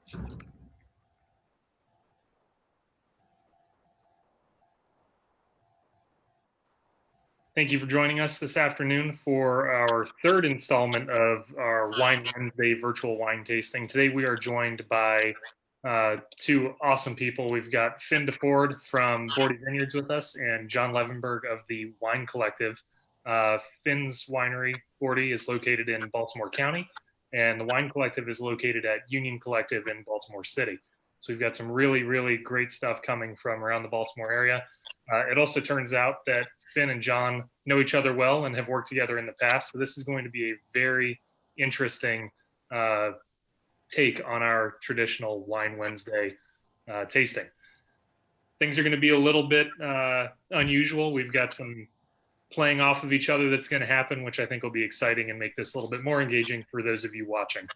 Thank you for joining us this afternoon for our third installment of our Wine Wednesday virtual wine tasting. Today we are joined by two awesome people. We've got Phin Deford from Boordy Vineyards with us and John Levenberg of the Wine Collective. Phin's winery, Boordy, is located in Baltimore County, and the Wine Collective is located at Union Collective in Baltimore City. So we've got some really, really great stuff coming from around the Baltimore area. It also turns out that Phin and John know each other well and have worked together in the past. So this is going to be a very interesting take on our traditional Wine Wednesday tasting. Things are going to be a little bit unusual. We've got some playing off of each other that's going to happen, which I think will be exciting and make this a little bit more engaging for those of you watching.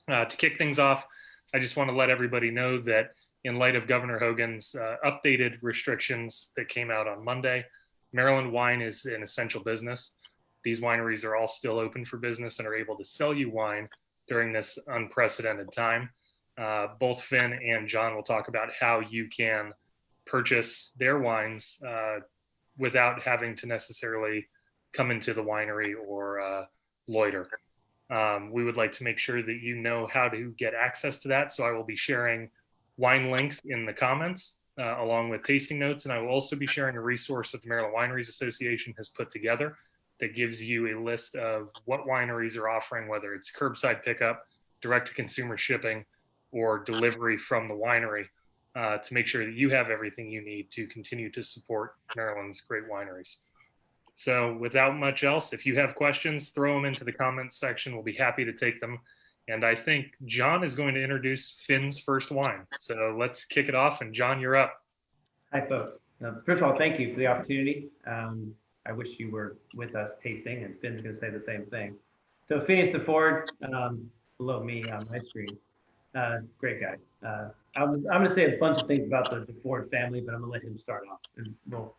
To kick things off, I just want to let everybody know that in light of Governor Hogan's updated restrictions that came out on Monday, Maryland wine is an essential business. These wineries are all still open for business and are able to sell you wine during this unprecedented time. Both Phin and John will talk about how you can purchase their wines without having to necessarily come into the winery or loiter. We would like to make sure that you know how to get access to that. So I will be sharing wine links in the comments along with tasting notes. And I will also be sharing a resource that the Maryland Wineries Association has put together that gives you a list of what wineries are offering, whether it's curbside pickup, direct to consumer shipping, or delivery from the winery to make sure that you have everything you need to continue to support Maryland's great wineries. So without much else, if you have questions, throw them into the comments section. We'll be happy to take them. And I think John is going to introduce Phin's first wine. So let's kick it off. And John, you're up. Hi, folks. First of all, thank you for the opportunity. I wish you were with us tasting, and Phin's going to say the same thing. So Phin Deford, below me on my screen, great guy. I'm going to say a bunch of things about the Deford family, but I'm going to let him start off, and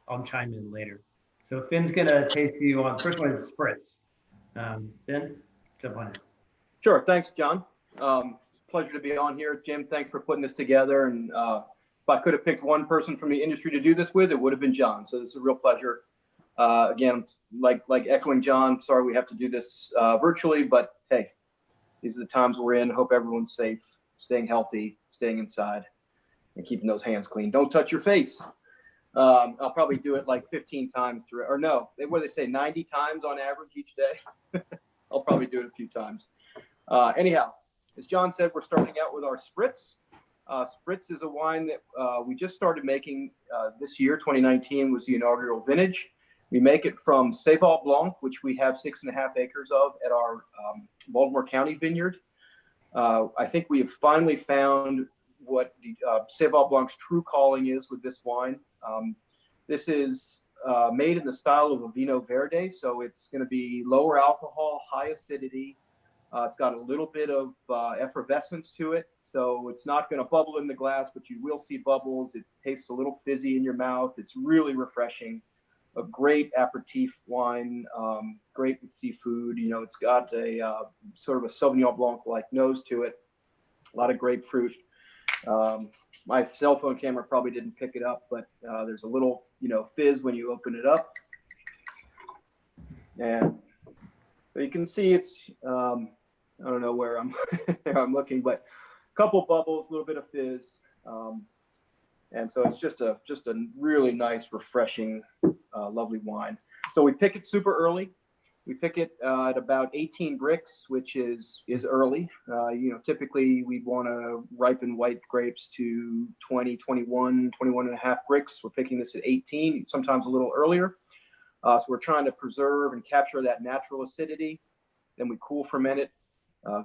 I'll chime in later. So Phin's going to taste you on, first one is Spritz. Phin, jump on it. Sure. Thanks, John. Pleasure to be on here. Jim, thanks for putting this together. And if I could have picked one person from the industry to do this with, it would have been John. So this is a real pleasure. Again, like echoing John, sorry we have to do this virtually, but hey, these are the times we're in. Hope everyone's safe, staying healthy, staying inside, and keeping those hands clean. Don't touch your face. I'll probably do it like 15 times through, or no, what do they say, 90 times on average each day? I'll probably do it a few times. Anyhow, as John said, we're starting out with our Spritz. Spritz is a wine that we just started making this year. 2019 was the inaugural vintage. We make it from Cheval Blanc, which we have 6.5 acres of at our Baltimore County vineyard. I think we have finally found what the Cheval Blanc's true calling is with this wine. This is made in the style of a Vino Verde, so it's going to be lower alcohol, high acidity. It's got a little bit of effervescence to it, so it's not going to bubble in the glass, but you will see bubbles. It tastes a little fizzy in your mouth. It's really refreshing. A great aperitif wine, great with seafood. You know, it's got a sort of a Sauvignon Blanc-like nose to it. A lot of grapefruit. My cell phone camera probably didn't pick it up, but there's a little, fizz when you open it up. And so you can see it's, I don't know where I'm, I'm looking, but a couple bubbles, a little bit of fizz. And so it's just a really nice, refreshing, lovely wine. So we pick it super early. We pick it at about 18 bricks, which is early. Typically we'd want to ripen white grapes to 20, 21 and a half bricks. We're picking this at 18, sometimes a little earlier. So we're trying to preserve and capture that natural acidity. Then we cool ferment it,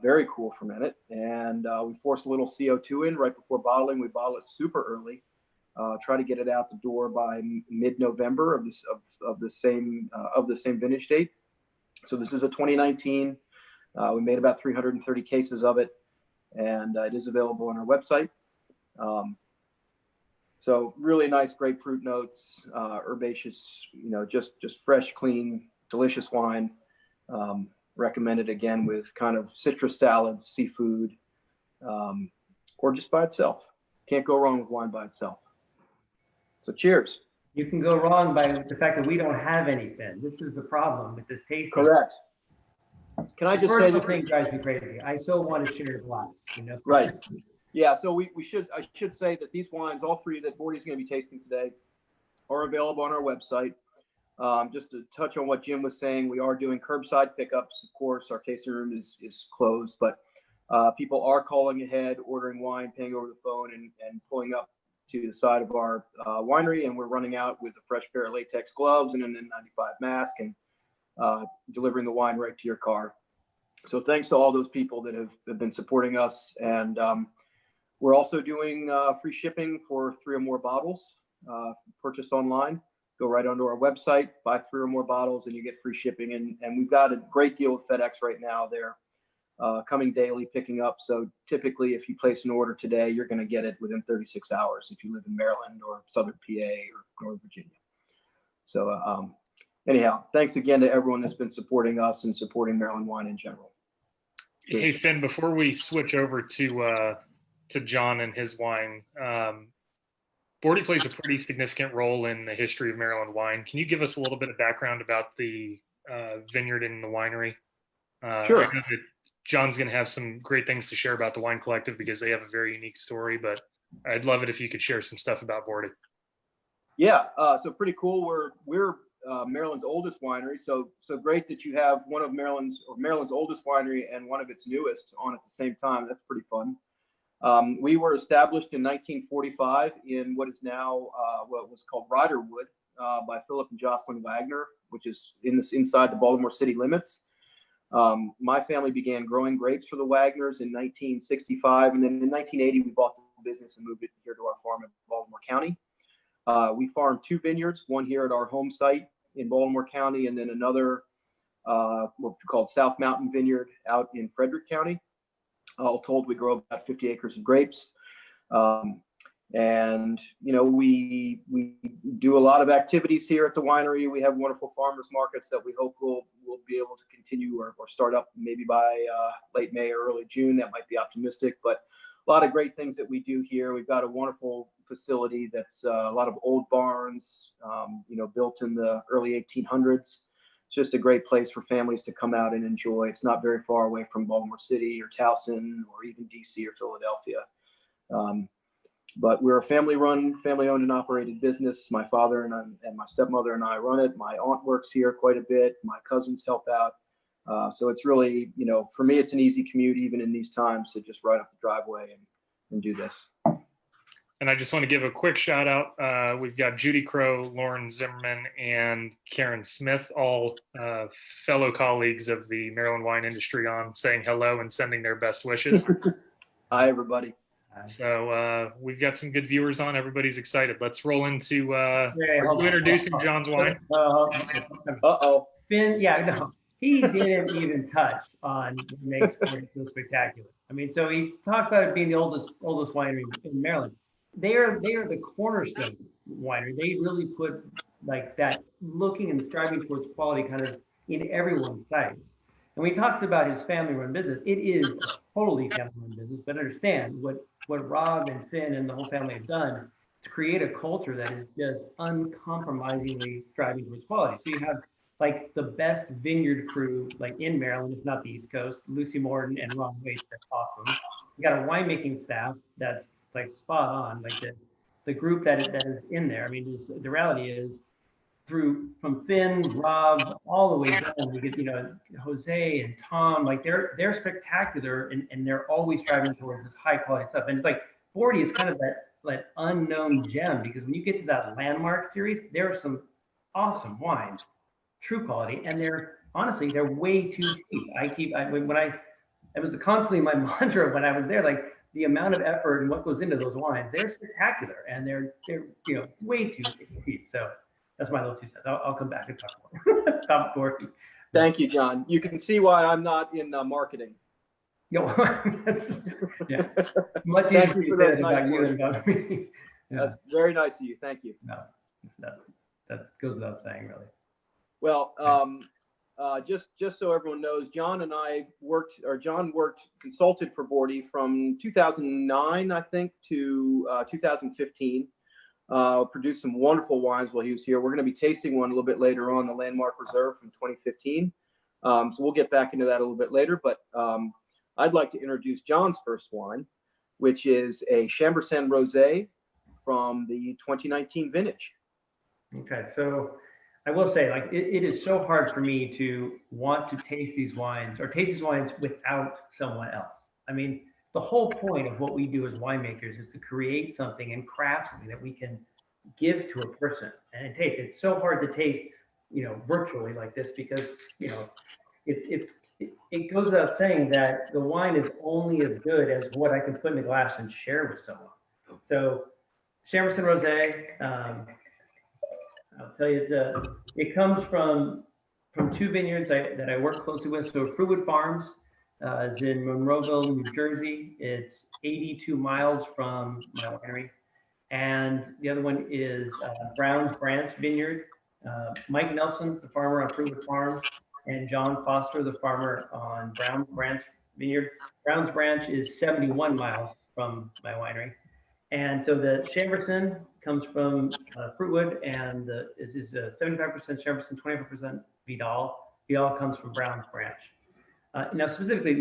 very cool ferment it. And we force a little CO2 in right before bottling. We bottle it super early. Try to get it out the door by mid-November of the same vintage date. So this is a 2019. We made about 330 cases of it, and it is available on our website. So really nice grapefruit notes, herbaceous, just fresh, clean, delicious wine. Recommended again with kind of citrus salads, seafood. or just by itself. Can't go wrong with wine by itself. So cheers. You can go wrong by the fact that we don't have any, Phin. This is the problem with this tasting. Correct. Can I just say the that thing drives me crazy? I so want to share a glass, you know? Right. Yeah, so I should say that these wines, all three that Boordy's going to be tasting today, are available on our website. Just to touch on what Jim was saying, we are doing curbside pickups. Of course, our tasting room is closed, but people are calling ahead, ordering wine, paying over the phone, and pulling up to the side of our winery, and we're running out with a fresh pair of latex gloves and an N95 mask and delivering the wine right to your car. So thanks to all those people that have been supporting us. And we're also doing free shipping for 3 or more bottles purchased online. Go right onto our website, buy 3 or more bottles, and you get free shipping. And we've got a great deal with FedEx right now. They're coming daily, picking up. So typically, if you place an order today, you're going to get it within 36 hours if you live in Maryland or Southern PA or Northern Virginia. So anyhow, thanks again to everyone that's been supporting us and supporting Maryland wine in general. Hey, Phin, before we switch over to John and his wine, Boordy plays a pretty significant role in the history of Maryland wine. Can you give us a little bit of background about the vineyard and the winery? Sure. I know that John's going to have some great things to share about the Wine Collective because they have a very unique story, but I'd love it if you could share some stuff about Boordy. Yeah, so pretty cool. We're Maryland's oldest winery, so great that you have one of Maryland's oldest winery and one of its newest on at the same time. That's pretty fun. We were established in 1945 in what is now what was called Riderwood by Philip and Jocelyn Wagner, which is inside the Baltimore city limits. My family began growing grapes for the Wagners in 1965, and then in 1980 we bought the business and moved it here to our farm in Baltimore County. We farm 2 vineyards, one here at our home site in Baltimore County, and then another what we call South Mountain Vineyard out in Frederick County. All told, we grow about 50 acres of grapes. And, you know, we do a lot of activities here at the winery. We have wonderful farmers markets that we hope we'll be able to continue or start up maybe by late May or early June. That might be optimistic, but a lot of great things that we do here. We've got a wonderful facility that's a lot of old barns, you know, built in the early 1800s. It's just a great place for families to come out and enjoy. It's not very far away from Baltimore City or Towson or even DC or Philadelphia. But we're a family-run, family-owned and operated business. My father and my stepmother and I run it. My aunt works here quite a bit. My cousins help out. So it's really, you know, for me, it's an easy commute even in these times to just ride up the driveway and do this. And I just want to give a quick shout out. We've got Judy Crow, Lauren Zimmerman, and Karen Smith, all fellow colleagues of the Maryland wine industry, on saying hello and sending their best wishes. Hi, everybody. So we've got some good viewers on. Everybody's excited. Let's roll into introducing John's wine. Uh-oh. Phin, yeah, no, he didn't even touch on what makes it so spectacular. I mean, so he talked about it being the oldest winery in Maryland. They are the cornerstone winery. They really put like that looking and striving towards quality kind of in everyone's sights. And when he talks about his family-run business, it is a totally family-run business. But understand what Rob and Phin and the whole family have done to create a culture that is just uncompromisingly striving towards quality. So you have like the best vineyard crew like in Maryland, if not the East Coast. Lucy Morton and Ron Waite, that's awesome. You got a winemaking staff that's like spot on. Like the group that is in there. I mean, the reality is, from Phin, Rob, all the way down, we get, you know, Jose and Tom, like they're spectacular and they're always striving towards this high quality stuff. And it's like Boordy is kind of that unknown gem, because when you get to that landmark series, there are some awesome wines, true quality, and they're way too cheap. It was constantly my mantra when I was there, like the amount of effort and what goes into those wines, they're spectacular and they're you know, way too cheap. So that's my little 2 cents. I'll come back and talk more about Boordy. Thank you, John. You can see why I'm not in marketing. Yeah. Much Thank easier you for to those say nice about you words. than about me. Yeah. That's very nice of you. Thank you. No, that goes without saying, really. Well, just so everyone knows, John consulted for Boordy from 2009, I think, to 2015. Produced some wonderful wines while he was here. We're going to be tasting one a little bit later on, the Landmark Reserve from 2015. So we'll get back into that a little bit later. But I'd like to introduce John's first wine, which is a Chambourcin Rosé from the 2019 vintage. Okay, so I will say, like, it is so hard for me to want to taste these wines without someone else. I mean, the whole point of what we do as winemakers is to create something and craft something that we can give to a person and taste. It's so hard to taste, virtually like this because, it goes without saying that the wine is only as good as what I can put in a glass and share with someone. So Chambourcin Rosé, I'll tell you, it comes from two vineyards that I work closely with. So Fruitwood Farms is in Monroeville, New Jersey. It's 82 miles from my winery. And the other one is Brown's Branch Vineyard. Mike Nelson, the farmer on Fruitwood Farms, and John Foster, the farmer on Brown's Branch Vineyard. Brown's Branch is 71 miles from my winery. And so the Chambourcin comes from Fruitwood, and is 75% Chambourcin, 25% Vidal. Vidal comes from Brown's Branch. Now, specifically,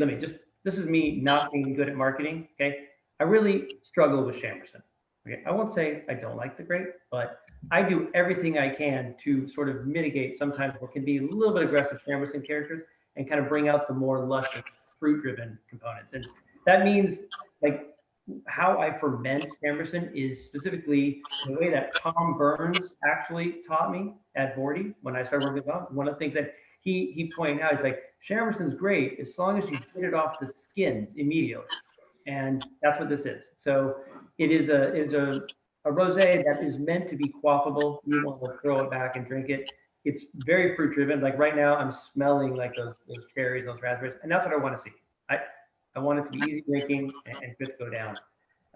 this is me not being good at marketing, okay? I really struggle with Chambourcin. Okay, I won't say I don't like the grape, but I do everything I can to sort of mitigate sometimes what can be a little bit aggressive Chambourcin characters and kind of bring out the more luscious, fruit-driven components. And that means, like, how I ferment Chambourcin is specifically the way that Tom Burns actually taught me at Boordy when I started working with him. One of the things that he pointed out is, like, Chambourcin's great as long as you get it off the skins immediately. And that's what this is. So it is a rosé that is meant to be quaffable. You want to throw it back and drink it. It's very fruit driven. Like right now, I'm smelling like those cherries, those raspberries, and that's what I want to see. I want it to be easy drinking and good to go down.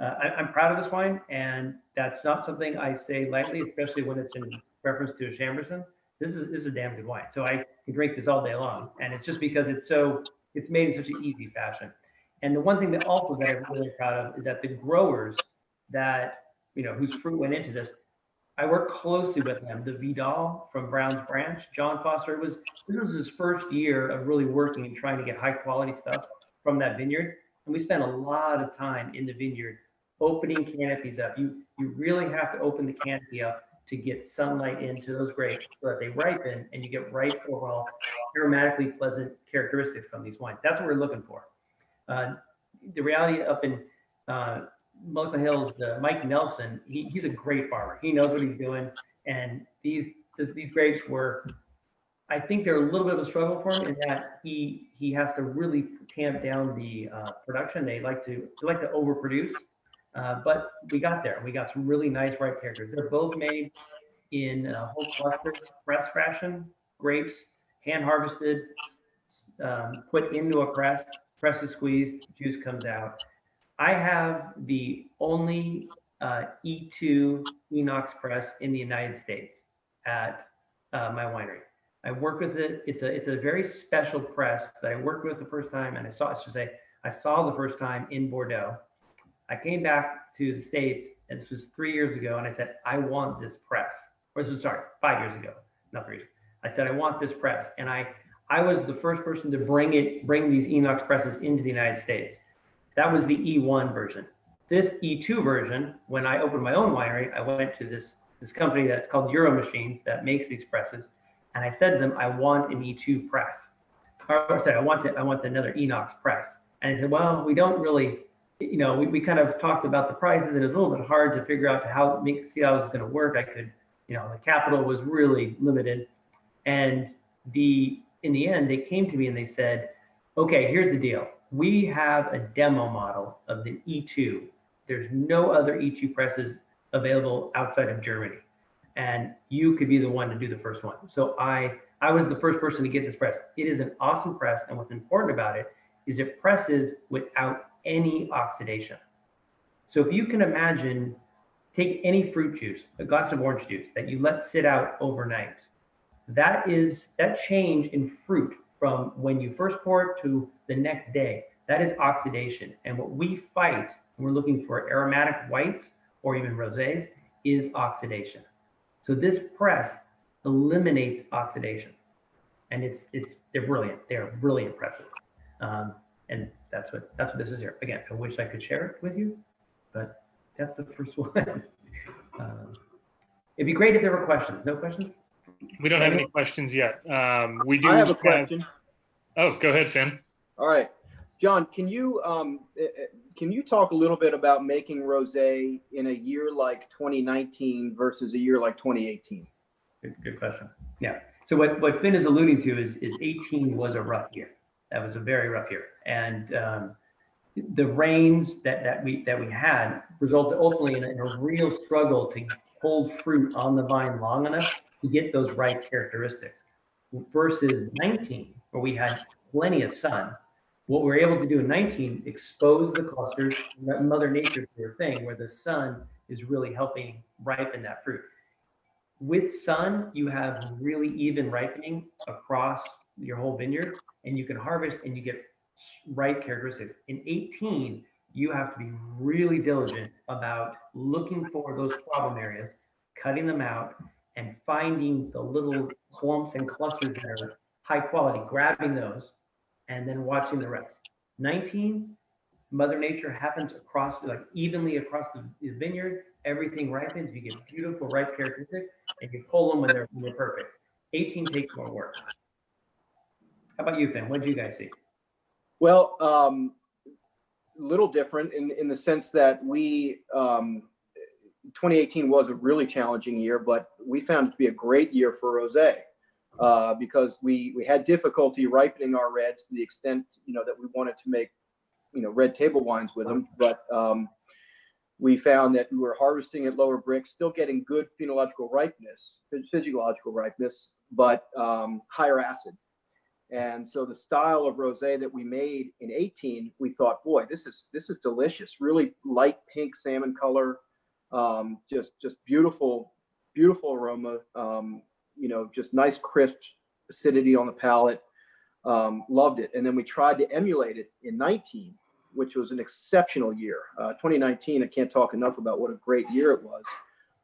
I'm proud of this wine, and that's not something I say lightly, especially when it's in reference to a Chambourcin. This is a damn good wine. So I can drink this all day long, and it's just because it's made in such an easy fashion. And the one thing that I'm really proud of is that the growers that, whose fruit went into this, I work closely with them. The Vidal from Brown's Branch, John Foster, this was his first year of really working and trying to get high quality stuff from that vineyard. And we spent a lot of time in the vineyard opening canopies up. You really have to open the canopy up to get sunlight into those grapes so that they ripen and you get ripe overall aromatically pleasant characteristics from these wines. That's what we're looking for. The reality up in Mulligan Hills, Mike Nelson, he's a great farmer. He knows what he's doing, and these grapes were, I think they're a little bit of a struggle for him in that he has to really tamp down the production. They like to overproduce, but we got there. We got some really nice ripe characters. They're both made in whole cluster press fashion, grapes hand harvested, put into a press is squeezed, juice comes out. I have the only E2 inox press in the United States at my winery. I work with it. It's a very special press that I worked with the first time, and I saw the first time in Bordeaux. I came back to the States, and this was 3 years ago, and I said, I want this press. Or this was, sorry, 5 years ago, not 3 years. I said, I want this press, and I was the first person to bring these inox presses into the United States. That was the E1 version. This E2 version, when I opened my own winery, I went to this company that's called Euro Machines that makes these presses, and I said to them, I want an E2 press. Or I said, I want another inox press. And they said, well, we don't really, we kind of talked about the prices, and it was a little bit hard to figure out see how it was going to work. The capital was really limited, and in the end, they came to me and they said, okay, here's the deal. We have a demo model of the E2. There's no other E2 presses available outside of Germany. And you could be the one to do the first one. So I was the first person to get this press. It is an awesome press. And what's important about it is it presses without any oxidation. So if you can imagine, take any fruit juice, a glass of orange juice that you let sit out overnight. that change in fruit from when you first pour it to the next day, that is oxidation. And what we fight when we're looking for aromatic whites or even rosés is oxidation. So this press eliminates oxidation, and they're brilliant. They're really impressive, and that's what this is here. Again, I wish I could share it with you, but that's the first one. It'd be great if there were questions. No questions? We don't have any questions yet. We do. I have a question. Oh, go ahead, Phin. All right, John, can you talk a little bit about making rosé in a year like 2019 versus a year like 2018? Good question. Yeah. So what Phin is alluding to is 18 was a rough year. That was a very rough year, and the rains that we had resulted ultimately in a real struggle to hold fruit on the vine long enough to get those right characteristics. Versus 19, where we had plenty of sun. What we're able to do in 19, expose the clusters, Mother Nature's their thing, where the sun is really helping ripen that fruit. With sun, you have really even ripening across your whole vineyard, and you can harvest and you get right characteristics. In 18, you have to be really diligent about looking for those problem areas, cutting them out, and finding the little clumps and clusters that are high quality, grabbing those, and then watching the rest. 19, Mother Nature happens evenly across the vineyard. Everything ripens. You get beautiful ripe characteristics, and you pull them when they're perfect. 18 takes more work. How about you, Phin? What did you guys see? Well, little different in the sense that 2018 was a really challenging year, but we found it to be a great year for rosé because we had difficulty ripening our reds to the extent that we wanted to make red table wines with them, but we found that we were harvesting at lower bricks, still getting good physiological ripeness, but higher acid. And so the style of rosé that we made in 18, we thought, boy, this is delicious. Really light pink salmon color, just beautiful aroma. Just nice crisp acidity on the palate. Loved it. And then we tried to emulate it in 19, which was an exceptional year. 2019, I can't talk enough about what a great year it was,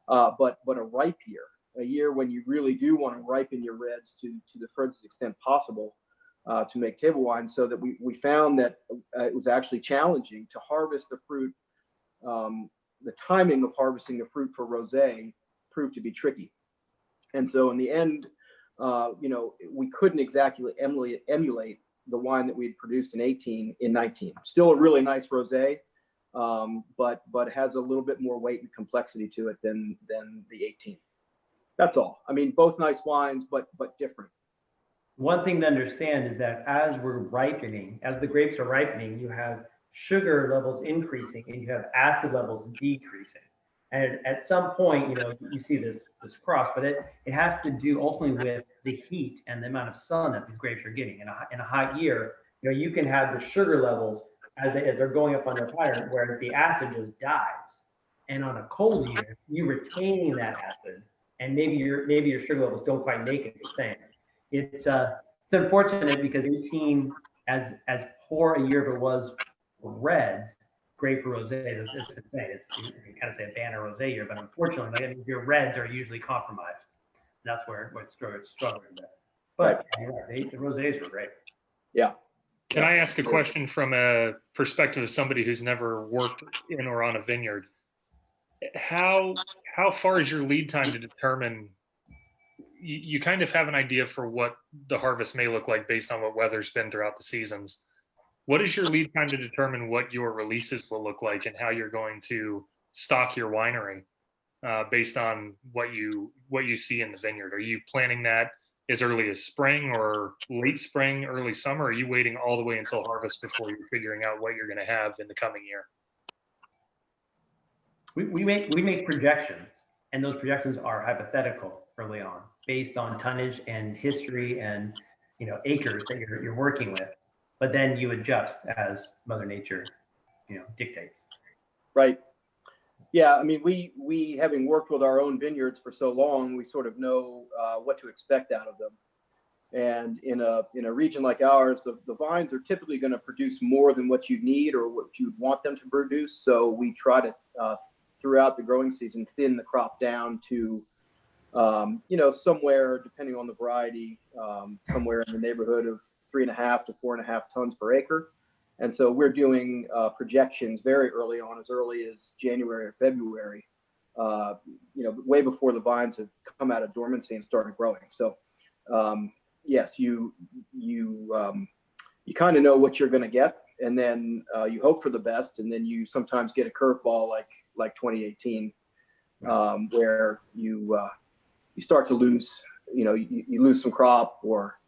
but a ripe year. A year when you really do want to ripen your reds to the furthest extent possible to make table wine, so that we found that it was actually challenging to harvest the fruit. The timing of harvesting the fruit for rosé proved to be tricky. And so in the end, we couldn't exactly emulate the wine that we had produced in 18 in 19. Still a really nice rosé, but it has a little bit more weight and complexity to it than the 18. That's all. I mean, both nice wines, but different. One thing to understand is that as the grapes are ripening, you have sugar levels increasing and you have acid levels decreasing. And at some point, you see this cross, but it has to do ultimately with the heat and the amount of sun that these grapes are getting. In a hot year, you can have the sugar levels as they're going up on their fire, whereas the acid just dives. And on a cold year, you're retaining that acid, and maybe your sugar levels don't quite make it the same. It's unfortunate because 18, as poor a year as it was for reds, great for rosé. It's you kind of say a banner rosé year, but unfortunately, your reds are usually compromised. That's where it's struggling a bit. But the rosés were great. Yeah. Can I ask a question from a perspective of somebody who's never worked in or on a vineyard? How far is your lead time to determine? You kind of have an idea for what the harvest may look like based on what weather's been throughout the seasons. What is your lead time to determine what your releases will look like and how you're going to stock your winery based on what you see in the vineyard? Are you planning that as early as spring or late spring, early summer? Or are you waiting all the way until harvest before you're figuring out what you're going to have in the coming year? We make projections, and those projections are hypothetical early on, based on tonnage and history and acres that you're working with. But then you adjust as Mother Nature dictates. Right. Yeah, I mean, we having worked with our own vineyards for so long, we sort of know what to expect out of them. And in a region like ours, the vines are typically going to produce more than what you need or what you want them to produce. So we try to throughout the growing season thin the crop down to somewhere, depending on the variety, somewhere in the neighborhood of 3.5 to 4.5 tons per acre. And so we're doing projections very early on, as early as January or February, way before the vines have come out of dormancy and started growing. So yes, you kind of know what you're going to get, and then you hope for the best, and then you sometimes get a curveball like 2018, where you start to lose, you lose some crop, or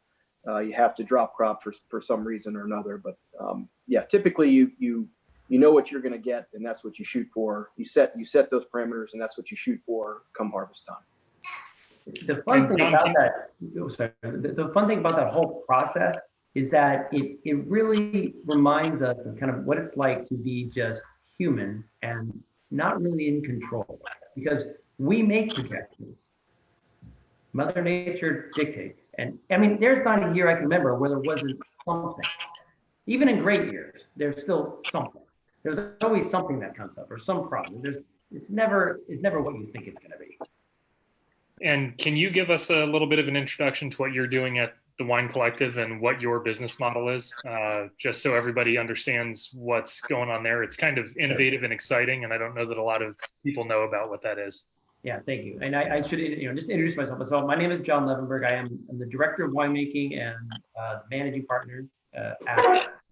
you have to drop crop for some reason or another. But typically you know what you're going to get, and that's what you shoot for. You set those parameters, and that's what you shoot for come harvest time. The fun thing about that, the fun thing about that whole process is that it really reminds us of kind of what it's like to be just human and not really in control, because we make projections. Mother Nature dictates. And I mean, there's not a year I can remember where there wasn't something. Even in great years, there's still something. There's always something that comes up or some problem. It's never what you think it's going to be. And can you give us a little bit of an introduction to what you're doing at the Wine Collective and what your business model is, just so everybody understands what's going on there? It's kind of innovative and exciting, and I don't know that a lot of people know about what that is. Yeah, thank you. And I should just introduce myself. So my name is John Levenberg. I'm the director of winemaking and managing partner at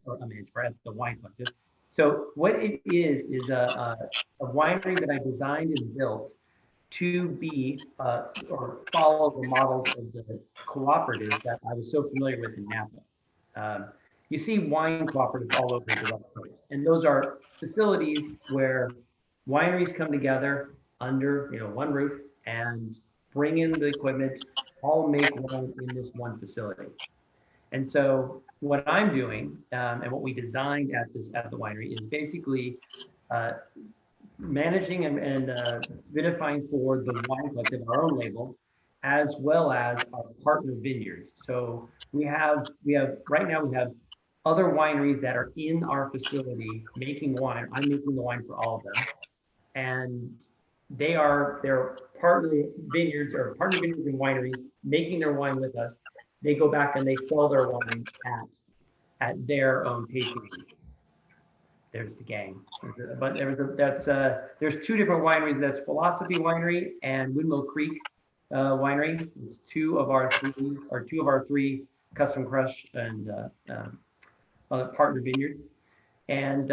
the Wine Collective. So what it is a winery that I designed and built to be or follow the models of the cooperatives that I was so familiar with in Napa. You see wine cooperatives all over the West Coast, and those are facilities where wineries come together under one roof and bring in the equipment, all make wine in this one facility. And so what I'm doing and what we designed at the winery is basically managing and vinifying for the Wine Collective, our own label, as well as our partner vineyards. So we have right now we have other wineries that are in our facility making wine. I'm making the wine for all of them, and they're partner vineyards and wineries making their wine with us. They go back and they sell their wine at their own tasting. There's the gang. But there's two different wineries. That's Philosophy Winery and Windmill Creek Winery. It's two of our three Custom Crush and partner vineyards. And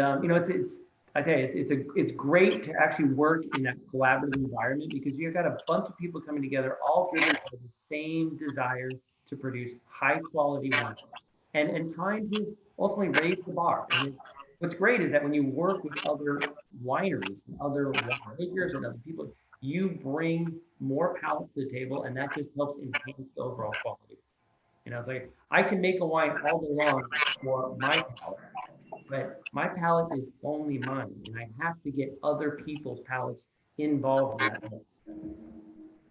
I tell you, it's great to actually work in that collaborative environment, because you've got a bunch of people coming together, all driven by the same desire to produce high quality wine, and trying to ultimately raise the bar. And what's great is that when you work with other wineries, other winemakers, and other people, you bring more palate to the table, and that just helps enhance the overall quality. It's like I can make a wine all day long for my palate, but my palate is only mine, and I have to get other people's palates involved in that.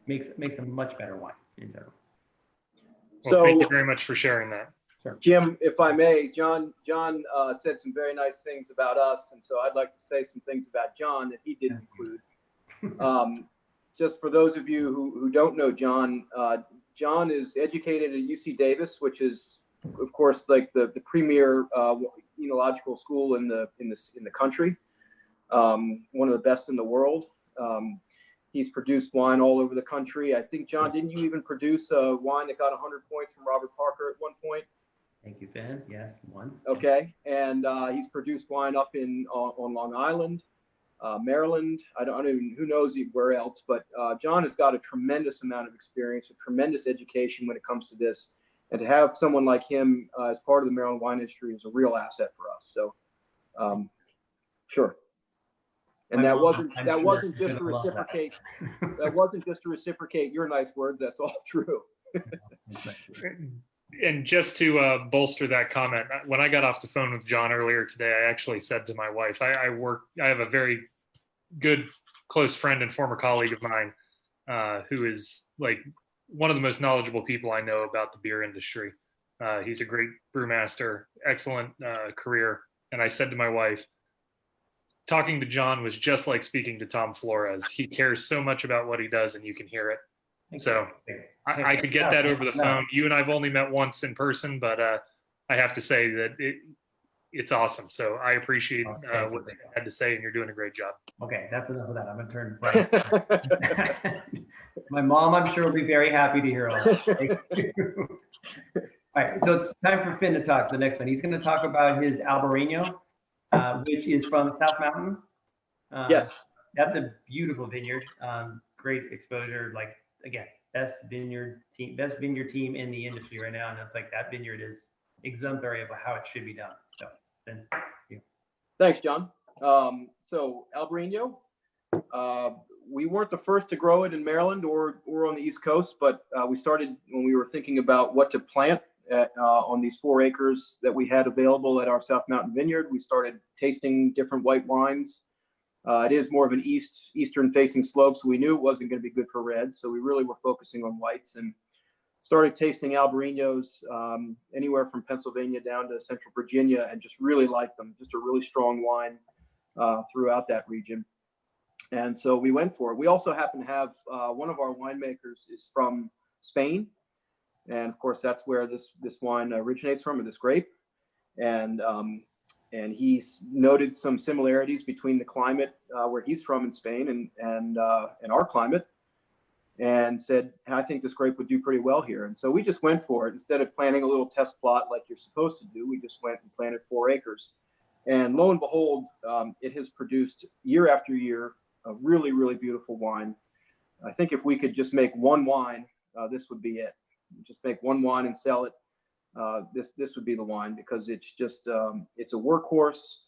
Makes a much better wine in general. Well, thank you very much for sharing that. Sure. Jim, if I may, John said some very nice things about us, and so I'd like to say some things about John that he didn't include. Just for those of you who don't know John, John is educated at UC Davis, which is, of course, like the premier enological school in the country, one of the best in the world. He's produced wine all over the country. I think, John, didn't you even produce a wine that got 100 points from Robert Parker at one point? Thank you, Phin. Yes, one. Okay, and he's produced wine up on Long Island, Maryland. I don't even, who knows where else, but John has got a tremendous amount of experience, a tremendous education when it comes to this, and to have someone like him as part of the Maryland wine industry is a real asset for us. So, sure. And that wasn't just to reciprocate. That wasn't just to reciprocate your nice words. That's all true. And just to bolster that comment, when I got off the phone with John earlier today, I actually said to my wife, I have a very good close friend and former colleague of mine, who is like one of the most knowledgeable people I know about the beer industry. He's a great brewmaster, excellent career. And I said to my wife, talking to John was just like speaking to Tom Flores. He cares so much about what he does, and you can hear it. So I could get that over the phone. You and I've only met once in person, but I have to say that it's awesome. So I appreciate what you had to say, and you're doing a great job. Okay, that's enough of that. I'm gonna turn right. My mom, I'm sure, will be very happy to hear all that. All right, so it's time for Phin to talk. The next one, he's going to talk about his Alburino, which is from South Mountain. Yes, that's a beautiful vineyard. Great exposure. Like again, best vineyard team in the industry right now, and it's like that vineyard is exemplary of how it should be done. So, Phin, you. Thanks, John. So Alburino, we weren't the first to grow it in Maryland or on the East Coast, but we started when we were thinking about what to plant on these 4 acres that we had available at our South Mountain vineyard. We started tasting different white wines. It is more of an eastern facing slope, so we knew it wasn't going to be good for red. So we really were focusing on whites and started tasting Alburinos anywhere from Pennsylvania down to Central Virginia, and just really liked them. Just a really strong wine throughout that region. And so we went for it. We also happen to have one of our winemakers is from Spain. And of course, that's where this wine originates from, or this grape. And he's noted some similarities between the climate where he's from in Spain and our climate, and said, I think this grape would do pretty well here. And so we just went for it. Instead of planting a little test plot like you're supposed to do, we just went and planted 4 acres. And lo and behold, it has produced year after year a really, really beautiful wine. I think if we could just make one wine, this would be it. Just make one wine and sell it. This would be the wine, because it's just it's a workhorse.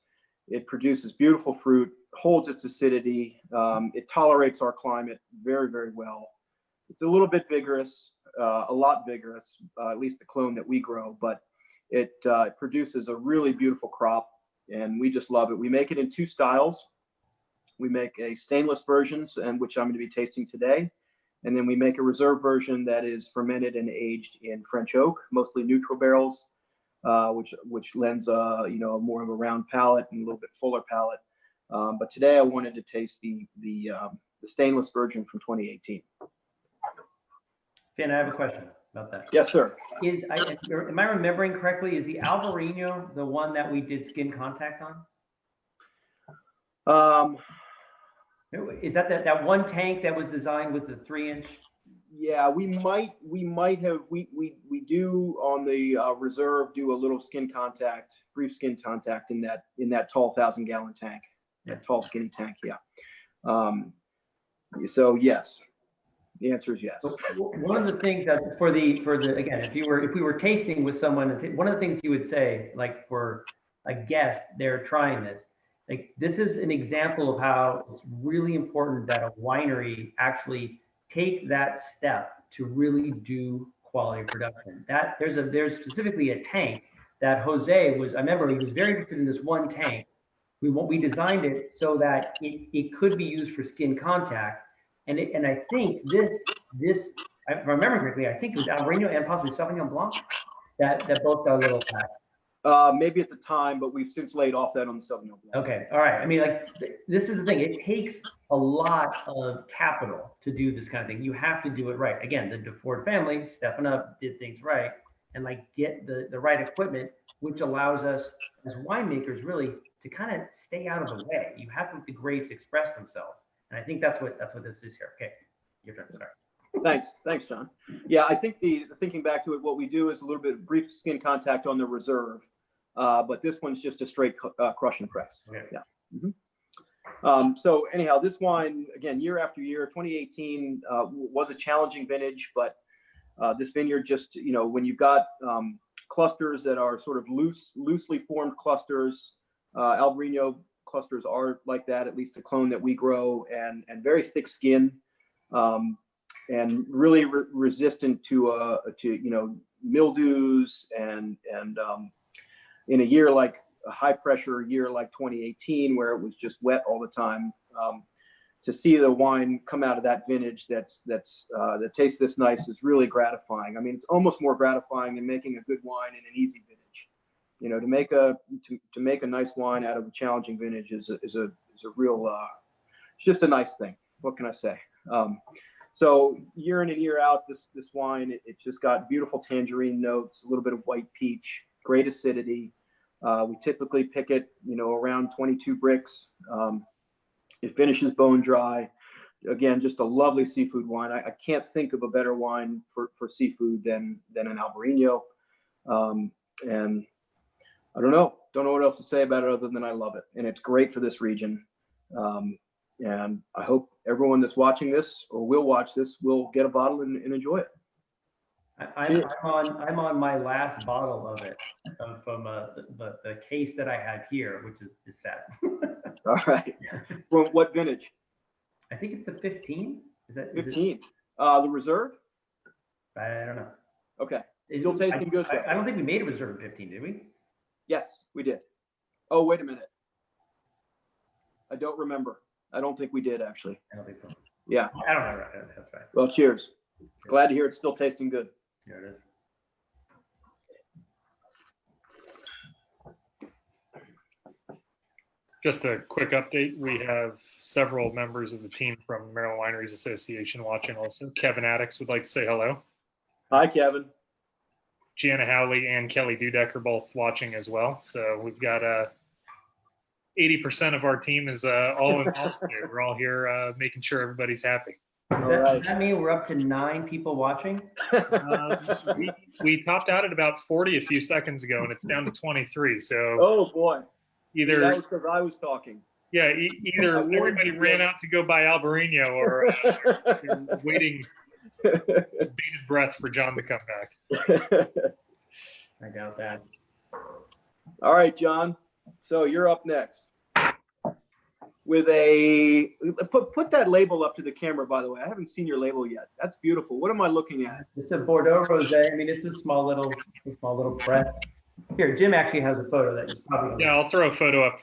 It produces beautiful fruit, holds its acidity. It tolerates our climate very, very well. It's a little bit vigorous, a lot vigorous, at least the clone that we grow, but it produces a really beautiful crop, and we just love it. We make it in 2 styles. We make a stainless version, and which I'm going to be tasting today. And then we make a reserve version that is fermented and aged in French oak, mostly neutral barrels, which lends more of a round palate and a little bit fuller palate. But today I wanted to taste the stainless version from 2018. Phin, I have a question about that. Yes, sir. Am I remembering correctly? Is the Alburino the one that we did skin contact on? Is that one tank that was designed with the 3-inch? Yeah, we might have we do on the reserve do a little brief skin contact in that tall 1,000-gallon tank, that tall skinny tank. Yeah. So yes, the answer is yes. One of the things that for the again, if we were tasting with someone, one of the things you would say, like for a guest, they're trying this. Like, this is an example of how it's really important that a winery actually take that step to really do quality production. That there's specifically a tank that Jose was. I remember he was very interested in this one tank. We designed it so that it could be used for skin contact, and I think this if I remember correctly, I think it was Alburino and possibly Sauvignon Blanc that both got a little pack. Maybe at the time, but we've since laid off that on the Sauvignon Blanc. Okay, all right. I mean, like, this is the thing. It takes a lot of capital to do this kind of thing. You have to do it right. Again, the Deford family stepping up, did things right, and like get the right equipment, which allows us as winemakers really to kind of stay out of the way. You have to let the grapes express themselves, and I think that's what this is here. Okay, your turn. Sorry. Thanks, John. Yeah, I think thinking back to it, what we do is a little bit of brief skin contact on the reserve, but this one's just a straight crush and press. Okay. Yeah. Mm-hmm. So anyhow, this wine, again, year after year, 2018 was a challenging vintage, but this vineyard just, when you've got clusters that are sort of loosely formed clusters, Alburino clusters are like that, at least the clone that we grow, and very thick skin. And really resistant to mildews and in a year like a high pressure year like 2018, where it was just wet all the time, to see the wine come out of that vintage that tastes this nice is really gratifying. I mean, it's almost more gratifying than making a good wine in an easy vintage. You know, to make a nice wine out of a challenging vintage is a real it's just a nice thing. What can I say? So year in and year out, this wine, it's just got beautiful tangerine notes, a little bit of white peach, great acidity. We typically pick it, you know, around 22 bricks. It finishes bone dry. Again, just a lovely seafood wine. I can't think of a better wine for seafood than an Alburino. And I don't know what else to say about it other than I love it. And it's great for this region. And I hope everyone that's watching this or will watch this will get a bottle and enjoy it. I'm on my last bottle of it from the case that I have here, which is sad. All right. Well, what vintage? I think it's the 15. Is that 15? The reserve? I don't know. Okay. Still tasting good. I don't think we made a reserve 15, did we? Yes, we did. Oh, wait a minute. I don't remember. I don't think we did, actually. I don't think so. Yeah. I don't know. That's right. Well, cheers. Glad to hear it's still tasting good. There it is. Just a quick update. We have several members of the team from Maryland Wineries Association watching also. Kevin Addix would like to say hello. Hi, Kevin. Gianna Howley and Kelly Dudek are both watching as well. So we've got 80% of our team is all involved here. We're all here making sure everybody's happy. Does that mean we're up to 9 people watching? We topped out at about 40 a few seconds ago, and it's down to 23. So oh boy, either that was because I was talking. Yeah, either everybody ran out to go buy Alburino, or waiting with bated breath for John to come back. I doubt that. All right, John. So you're up next. With put that label up to the camera, by the way. I haven't seen your label yet. That's beautiful. What am I looking at? It's a Bordeaux Rose. I mean, it's a small little press. Here, Jim actually has a photo that you probably. Yeah, I'll throw a photo up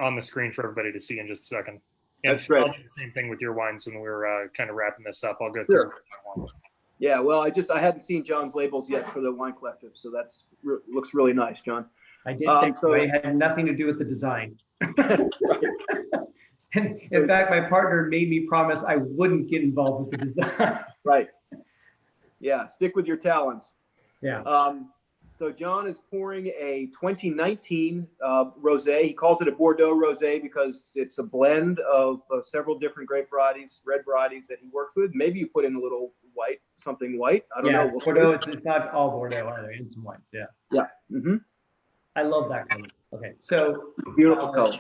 on the screen for everybody to see in just a second. And That's great. I'll do the same thing with your wines when we're kind of wrapping this up. I'll go through. Sure. Yeah, well, I hadn't seen John's labels yet for the wine collective, so that's looks really nice, John. I did think so. It had nothing to do with the design. And in fact, my partner made me promise I wouldn't get involved with the design. Right. Yeah, stick with your talents. Yeah. So John is pouring a 2019 rosé. He calls it a Bordeaux Rosé because it's a blend of several different grape varieties, red varieties that he works with. Maybe you put in a little white, something white. I don't know. Bordeaux. It's not all Bordeaux either. In some whites. Yeah. Yeah. Mm-hmm. I love that color. Okay, so beautiful color.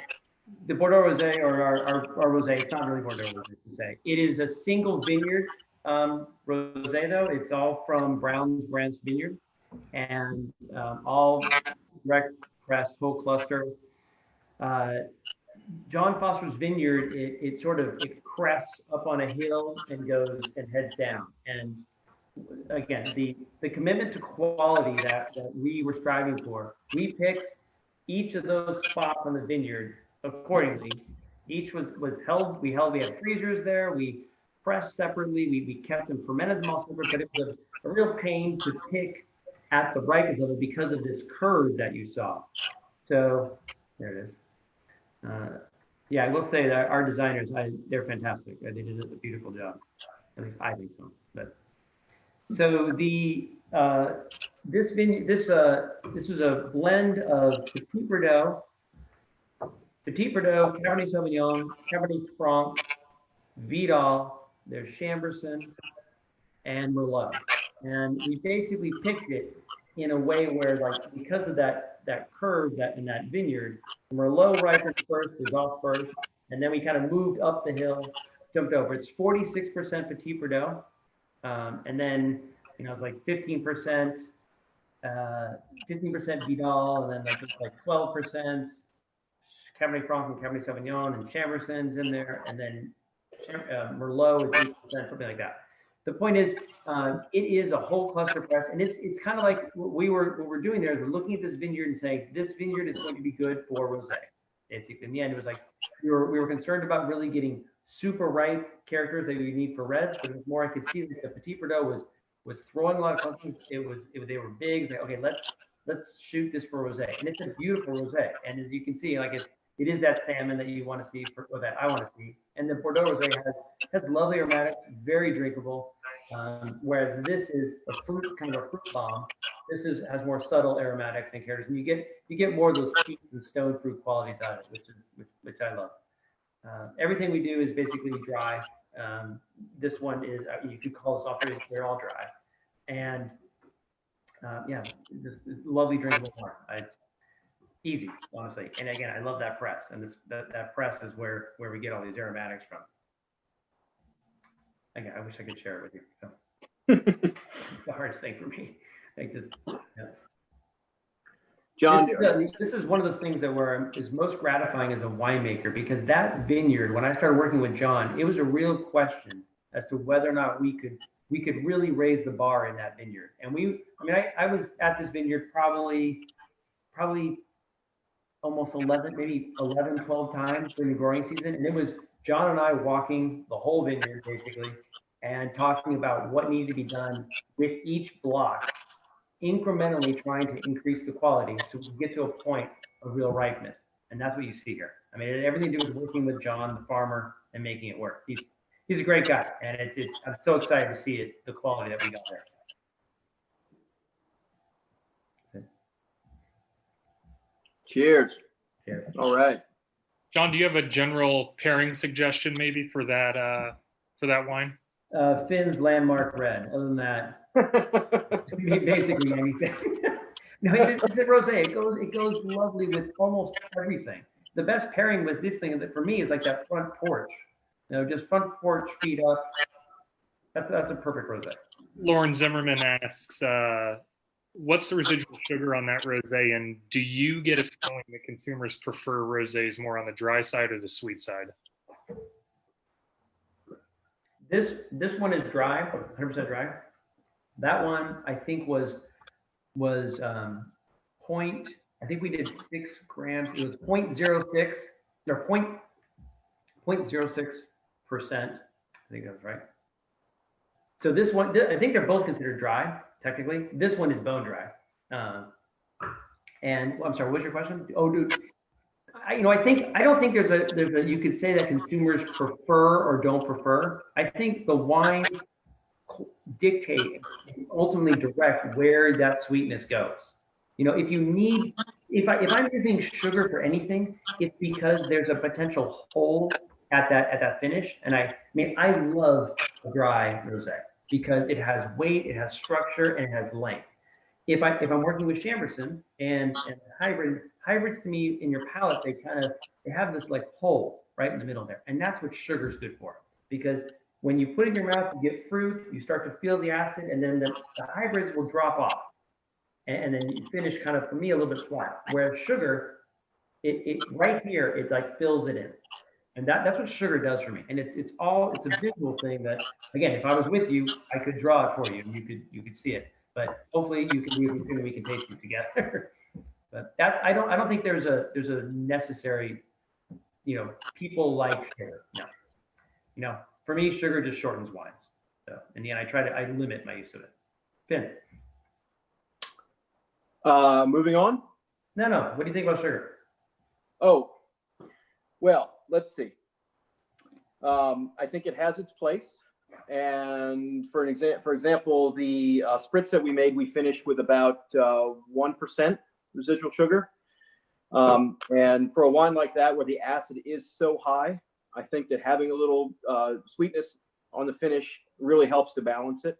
The Bordeaux Rosé, or our Rosé, it's not really Bordeaux Rosé to say. It is a single vineyard Rosé, though. It's all from Brown's Vineyard, and all direct press, whole cluster. John Foster's vineyard, it sort of crests up on a hill and goes and heads down. And again, the commitment to quality that we were striving for, we picked each of those spots on the vineyard accordingly. Each was held. We had freezers there. We pressed separately. We kept them, fermented them all separate. But it was a real pain to pick at the ripeness level because of this curve that you saw. So there it is. Yeah, I will say that our designers, they're fantastic. They did a beautiful job. At least I think so. But so this was a blend of Petit Bordeaux, Cabernet Sauvignon, Cabernet Franc, Vidal, there's Chambourcin, and Merlot. And we basically picked it in a way where, like, because of that curve in that vineyard, Merlot ripened first, was off first, and then we kind of moved up the hill, jumped over. It's 46% Petit Bordeaux, and then it's like 15% Vidal, and then like 12% Cabernet Franc and Cabernet Sauvignon, and Chambourcin's in there, and then Merlot is 8%, something like that. The point is, it is a whole cluster press, and it's kind of like what we're doing there is we're looking at this vineyard and saying this vineyard is going to be good for rosé. Basically, in the end, it was like we were concerned about really getting super ripe characters that you need for reds, but it was more I could see that the Petit Bordeaux was throwing a lot of confidence. They were big. It's like, okay, let's shoot this for rosé, and it's a beautiful rosé. And as you can see, like it is that salmon that you want to see or that I want to see. And the Bordeaux rosé has lovely aromatics, very drinkable. Whereas this is a fruit kind of a fruit bomb. This has more subtle aromatics and characters, and you get more of those peach and stone fruit qualities out of it, which I love. Everything we do is basically dry. This one is you could call this off. They're all dry, and yeah, just lovely drinkable wine. It's easy, honestly. And again, I love that press, and that press is where we get all these aromatics from. Again, I wish I could share it with you. So. It's the hardest thing for me. Like this, yeah. John, this is one of those things that is most gratifying as a winemaker, because that vineyard, when I started working with John, it was a real question as to whether or not we could really raise the bar in that vineyard. And I was at this vineyard probably almost 11, 12 times during the growing season. And it was John and I walking the whole vineyard basically and talking about what needed to be done with each block, incrementally trying to increase the quality so we can get to a point of real ripeness. And that's what you see here. I mean, everything to do with working with John, the farmer, and making it work. He's a great guy, and I'm so excited to see it, the quality that we got there. cheers. Cheers. All right. John, do you have a general pairing suggestion maybe for that wine? Finn's Landmark Red. Other than that, basically anything. No, it's a rosé. It goes lovely with almost everything. The best pairing with this thing for me is like that front porch. Just front porch, feet up. That's a perfect rosé. Lauren Zimmerman asks, what's the residual sugar on that rosé, and do you get a feeling that consumers prefer rosés more on the dry side or the sweet side? This one is dry, 100% dry. That one I think was point. I think we did 6 grams. It was 0.06 or 0.06%. I think that was right. So this one, I think they're both considered dry technically. This one is bone dry. And I'm sorry, what was your question? Oh, dude. I don't think there's a you could say that consumers prefer or don't prefer. I think the wines dictate and ultimately direct where that sweetness goes. If I'm using sugar for anything, it's because there's a potential hole at that finish. And I love a dry rosé because it has weight, it has structure, and it has length. If I'm working with Chamberson and hybrids to me in your palate, they have this like hole right in the middle there. And that's what sugar's good for. Because when you put it in your mouth, you get fruit, you start to feel the acid, and then the hybrids will drop off. And then you finish kind of, for me, a little bit flat. Whereas sugar, it right here, it like fills it in. And that's what sugar does for me. And it's a visual thing that, again, if I was with you, I could draw it for you and you could see it. But hopefully you can be with me and we can taste it together. But I don't think there's a necessary, people like sugar. No. For me, sugar just shortens wines. So in the end, I limit my use of it. Finn. Moving on. No. What do you think about sugar? Oh, well, let's see. I think it has its place. And for example, the spritz that we made, we finished with about 1% residual sugar. And for a wine like that, where the acid is so high, I think that having a little sweetness on the finish really helps to balance it.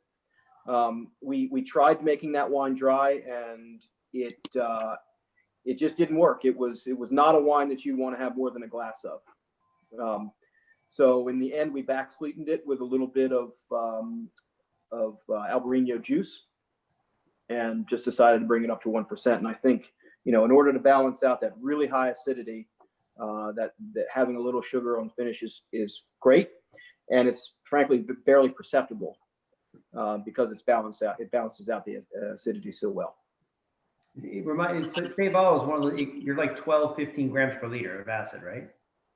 We tried making that wine dry, and it just didn't work. It was not a wine that you want to have more than a glass of. So in the end, we back sweetened it with a little bit of Alburino juice, and just decided to bring it up to 1%. And I think, in order to balance out that really high acidity, that having a little sugar on the finish is great, and it's frankly barely perceptible because it's balanced out. It balances out the acidity so well. It reminds me, Save All is one of you're like 12, 15 grams per liter of acid, right?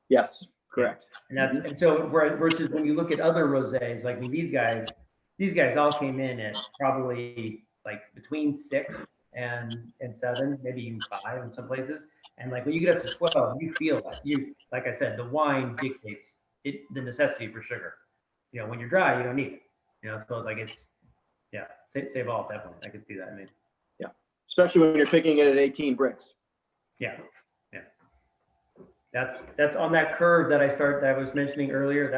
Yes, Correct. And that's, and so versus when you look at other rosés, like these guys all came in at probably like between 6 and 7, maybe even 5 in some places. And like when you get up to 12, you feel like I said, the wine dictates the necessity for sugar. You know, when you're dry, you don't need it. You know, so like it's, yeah, save all at that point. I could see that. I mean, Yeah. Especially when you're picking it at 18 bricks. yeah. That's on that curve that I was mentioning earlier.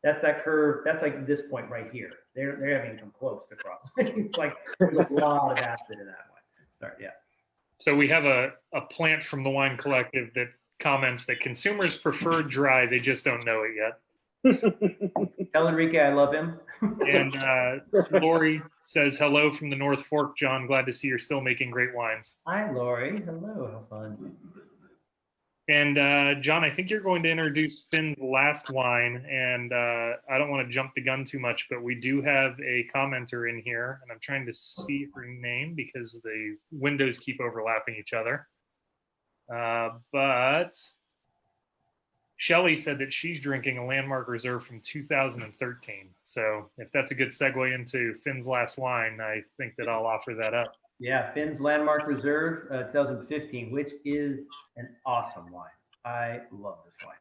That's that curve. That's like this point right here. They haven't even come close to cross. It's like there's a lot of acid in that one. Sorry, yeah. So we have a plant from the Wine Collective that comments that consumers prefer dry, they just don't know it yet. Tell Enrique I love him. And Lori says, hello from the North Fork, John. Glad to see you're still making great wines. Hi, Lori. Hello. How fun. And John, I think you're going to introduce Finn's last wine. And I don't want to jump the gun too much, but we do have a commenter in here. And I'm trying to see her name because the windows keep overlapping each other. But Shelly said that she's drinking a Landmark Reserve from 2013. So if that's a good segue into Finn's last wine, I think that I'll offer that up. Yeah, Finn's Landmark Reserve 2015, which is an awesome wine. I love this wine.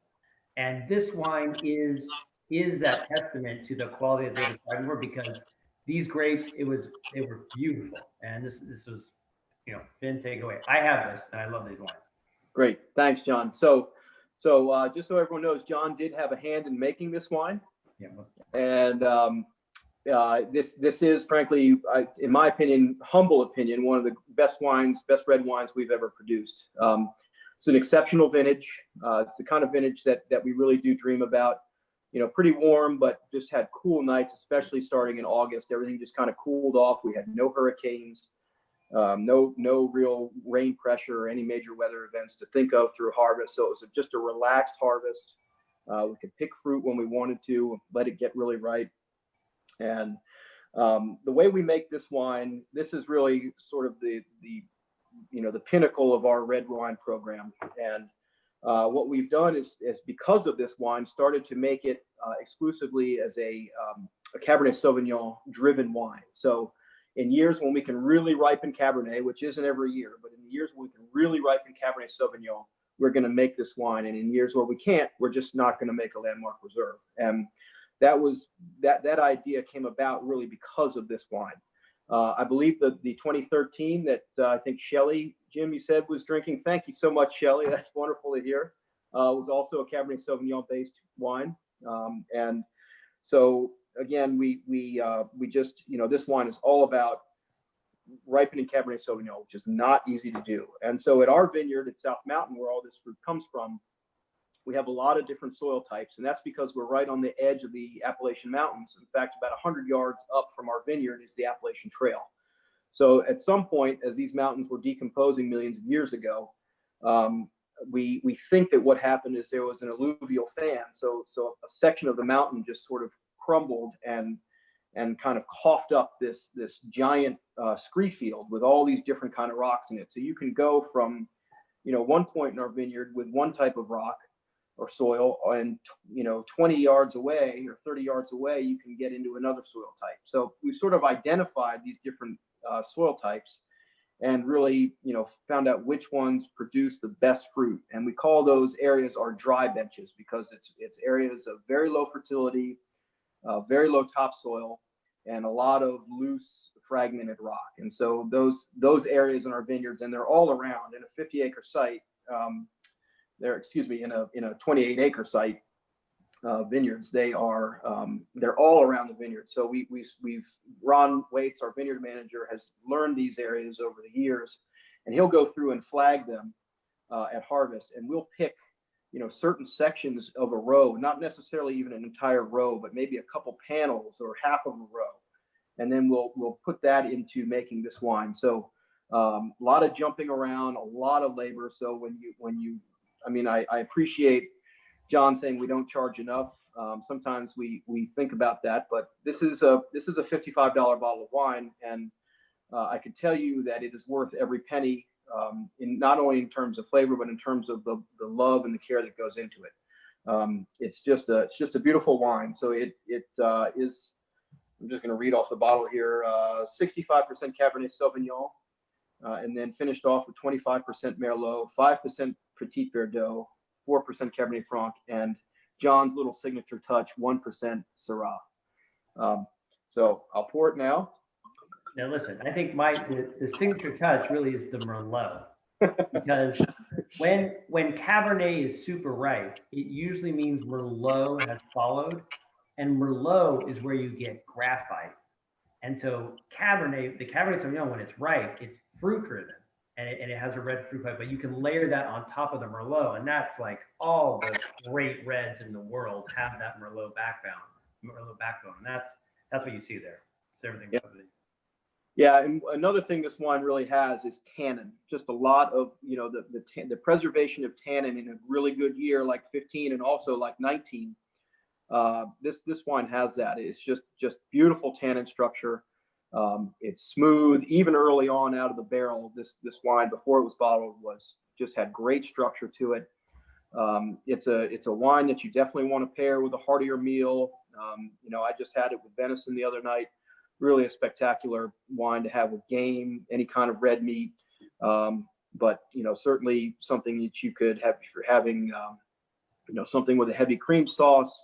And this wine is that testament to the quality that they were striving for, because these grapes, they were beautiful. And this was, you know, Finn, take away. I have this and I love these wines. Great. Thanks, John. So just so everyone knows, John did have a hand in making this wine. Yeah. And this is, frankly, in my opinion, humble opinion, one of the best red wines we've ever produced. It's an exceptional vintage. It's the kind of vintage that we really do dream about. You know, pretty warm, but just had cool nights, especially starting in August. Everything just kind of cooled off. We had no hurricanes, no real rain pressure or any major weather events to think of through harvest. So it was just a relaxed harvest. We could pick fruit when we wanted to, let it get really ripe. And the way we make this wine, this is really sort of the pinnacle of our red wine program. And what we've done is because of this wine, started to make it exclusively as a Cabernet Sauvignon driven wine. So in years when we can really ripen Cabernet, which isn't every year, but in the years when we can really ripen Cabernet Sauvignon, we're going to make this wine. And in years where we can't, we're just not going to make a Landmark Reserve. And that idea came about really because of this wine. I believe that the 2013 that I think Shelly, Jim, you said was drinking. Thank you so much, Shelly. That's wonderful to hear. Was also a Cabernet Sauvignon based wine. And so again, we just, you know, this wine is all about ripening Cabernet Sauvignon, which is not easy to do. And so at our vineyard at South Mountain, where all this fruit comes from, we have a lot of different soil types, and that's because we're right on the edge of the Appalachian Mountains. In fact, about 100 yards up from our vineyard is the Appalachian Trail. So at some point, as these mountains were decomposing millions of years ago, we think that what happened is there was an alluvial fan. So a section of the mountain just sort of crumbled and kind of coughed up this giant scree field with all these different kind of rocks in it. So you can go from, you know, one point in our vineyard with one type of rock or soil, and 20 yards away or 30 yards away, you can get into another soil type. So we sort of identified these different soil types and really, found out which ones produce the best fruit. And we call those areas our dry benches because it's areas of very low fertility, very low topsoil, and a lot of loose fragmented rock. And so those areas in our vineyards, and they're all around in a 50-acre site. In a 28-acre site, vineyards. They're all around the vineyard. So Ron Waits, our vineyard manager, has learned these areas over the years, and he'll go through and flag them at harvest, and we'll pick, certain sections of a row, not necessarily even an entire row, but maybe a couple panels or half of a row, and then we'll put that into making this wine. So a lot of jumping around, a lot of labor. So I appreciate John saying we don't charge enough. Sometimes we think about that, but this is a $55 bottle of wine, and I can tell you that it is worth every penny, in not only in terms of flavor, but in terms of the love and the care that goes into it. It's just a beautiful wine. So it is. I'm just going to read off the bottle here. 65% Cabernet Sauvignon, and then finished off with 25% Merlot, 5% Petit Verdot, 4% Cabernet Franc, and John's little signature touch, 1% Syrah. So I'll pour it now. Now listen, I think the signature touch really is the Merlot, because when Cabernet is super ripe, it usually means Merlot has followed, and Merlot is where you get graphite. And so the Cabernet Sauvignon, when it's ripe, it's fruit driven, and it has a red fruit pipe, but you can layer that on top of the Merlot, and that's like all the great reds in the world have that Merlot backbone, and that's what you see there. It's everything. Yeah. Yeah, and another thing this wine really has is tannin. Just a lot of, the preservation of tannin in a really good year like 15 and also like 19. This wine has that. It's just beautiful tannin structure. It's smooth, even early on out of the barrel. This wine, before it was bottled, just had great structure to it. It's a wine that you definitely want to pair with a heartier meal. I just had it with venison the other night. Really a spectacular wine to have with game, any kind of red meat. But certainly something that you could have if you're having, something with a heavy cream sauce.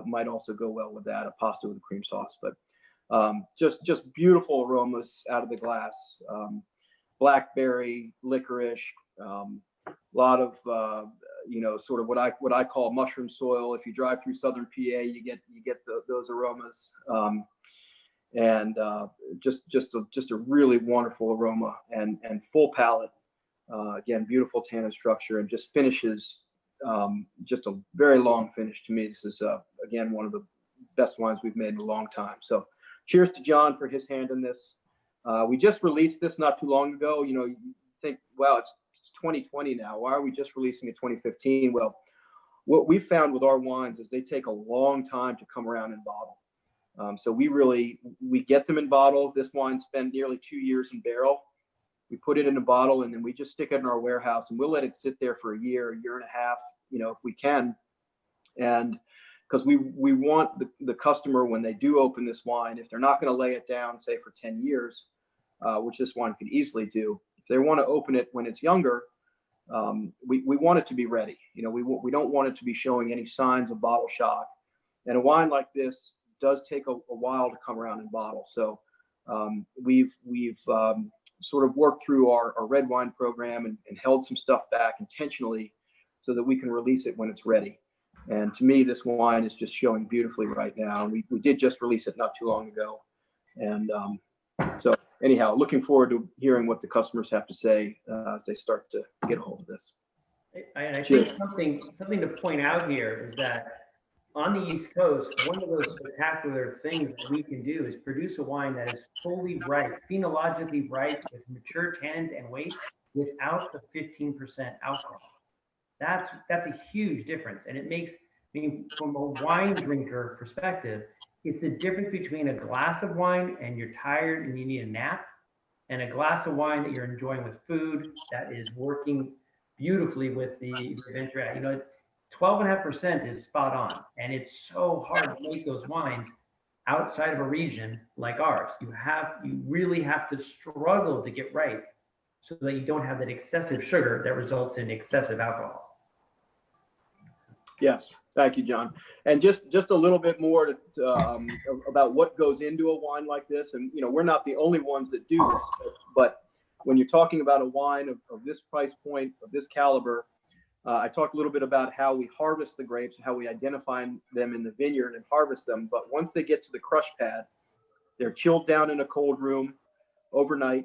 Might also go well with that, a pasta with a cream sauce. But just beautiful aromas out of the glass. Blackberry, licorice, a lot of sort of what I call mushroom soil. If you drive through southern PA, you get those aromas. And just a really wonderful aroma and full palate. Again, beautiful tannin structure, and just finishes just a very long finish. To me, this is again one of the best wines we've made in a long time. So cheers to John for his hand in this. We just released this not too long ago. You think, wow, it's 2020 now. Why are we just releasing it 2015? Well, what we found with our wines is they take a long time to come around in bottle. So we get them in bottle. This wine spent nearly 2 years in barrel. We put it in a bottle, and then we just stick it in our warehouse, and we'll let it sit there for a year and a half, if we can. And because we want the customer, when they do open this wine, if they're not going to lay it down, say for 10 years, which this wine could easily do, if they want to open it when it's younger, we want it to be ready. We don't want it to be showing any signs of bottle shock. And a wine like this does take a while to come around in bottle. So we've sort of worked through our red wine program and held some stuff back intentionally so that we can release it when it's ready. And to me, this wine is just showing beautifully right now. We did just release it not too long ago. And so anyhow, looking forward to hearing what the customers have to say as they start to get a hold of this. I think something to point out here is that on the East Coast, one of those spectacular things that we can do is produce a wine that is fully ripe, phenologically ripe, with mature tannins and weight, without the 15% alcohol. That's a huge difference, and it makes, from a wine drinker perspective, it's the difference between a glass of wine and you're tired and you need a nap, and a glass of wine that you're enjoying with food that is working beautifully with the adventure. 12.5% is spot on, and it's so hard to make those wines outside of a region like ours. You really have to struggle to get right so that you don't have that excessive sugar that results in excessive alcohol. Yes, thank you, John. And just a little bit more about what goes into a wine like this. And we're not the only ones that do this, but when you're talking about a wine of this price point, of this caliber, I talked a little bit about how we harvest the grapes and how we identify them in the vineyard and harvest them. But once they get to the crush pad, they're chilled down in a cold room overnight.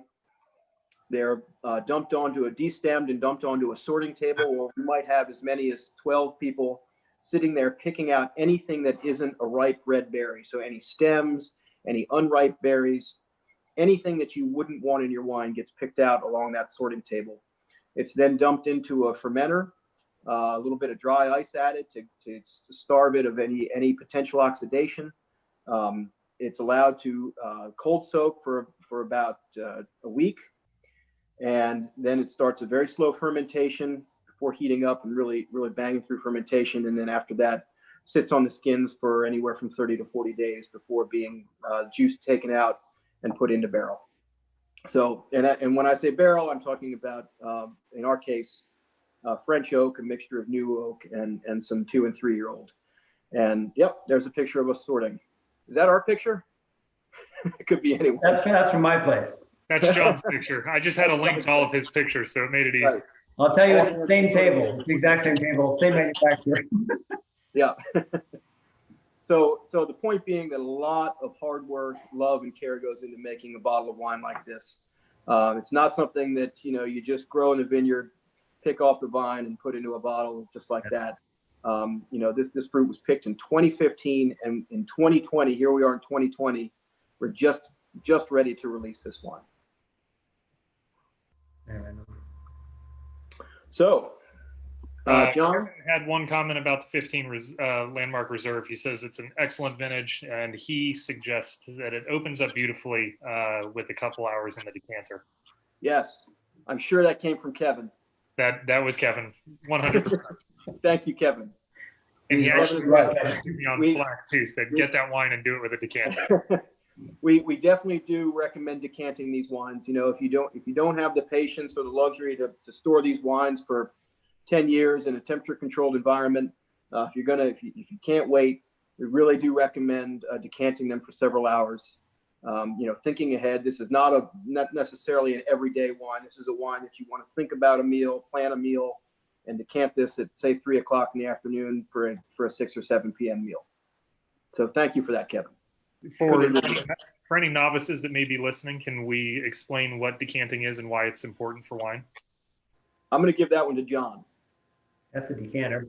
They're destemmed and dumped onto a sorting table, where we might have as many as 12 people sitting there picking out anything that isn't a ripe red berry. So any stems, any unripe berries, anything that you wouldn't want in your wine gets picked out along that sorting table. It's then dumped into a fermenter. A little bit of dry ice added to starve it of any potential oxidation. It's allowed to cold soak for about a week, and then it starts a very slow fermentation before heating up and really banging through fermentation. And then after that, sits on the skins for anywhere from 30 to 40 days before being juice taken out and put into barrel. So, and when I say barrel, I'm talking about, in our case, French oak, a mixture of new oak and some 2 and 3 year old. And yep, there's a picture of us sorting. Is that our picture? It could be anyone. That's from my place. That's John's picture. I just had a link to all of his pictures, so it made it easy. Right. I'll tell you, it's the same table, it's the exact same table, same manufacturer. Yeah. So the point being that a lot of hard work, love, and care goes into making a bottle of wine like this. It's not something that, you just grow in the vineyard, pick off the vine and put into a bottle just like that. This fruit was picked in 2015, and in 2020, here we are in 2020, we're just ready to release this wine. So, John Kevin had one comment about the 15 Landmark Reserve. He says it's an excellent vintage, and he suggests that it opens up beautifully with a couple hours in the decanter. Yes, I'm sure that came from Kevin. That was Kevin, 100%. Thank you, Kevin. And he actually messaged me on We- Slack too, said get that wine and do it with a decanter. We definitely do recommend decanting these wines. If you don't have the patience or the luxury to store these wines for 10 years in a temperature controlled environment, if you can't wait, we really do recommend decanting them for several hours. Thinking ahead, this is not necessarily an everyday wine. This is a wine that you want to think about a meal, plan a meal, and decant this at say 3 o'clock in the afternoon for a 6 or 7 p.m. meal. So thank you for that, Kevin. For any novices that may be listening, can we explain what decanting is and why it's important for wine? I'm going to give that one to John. That's a decanter.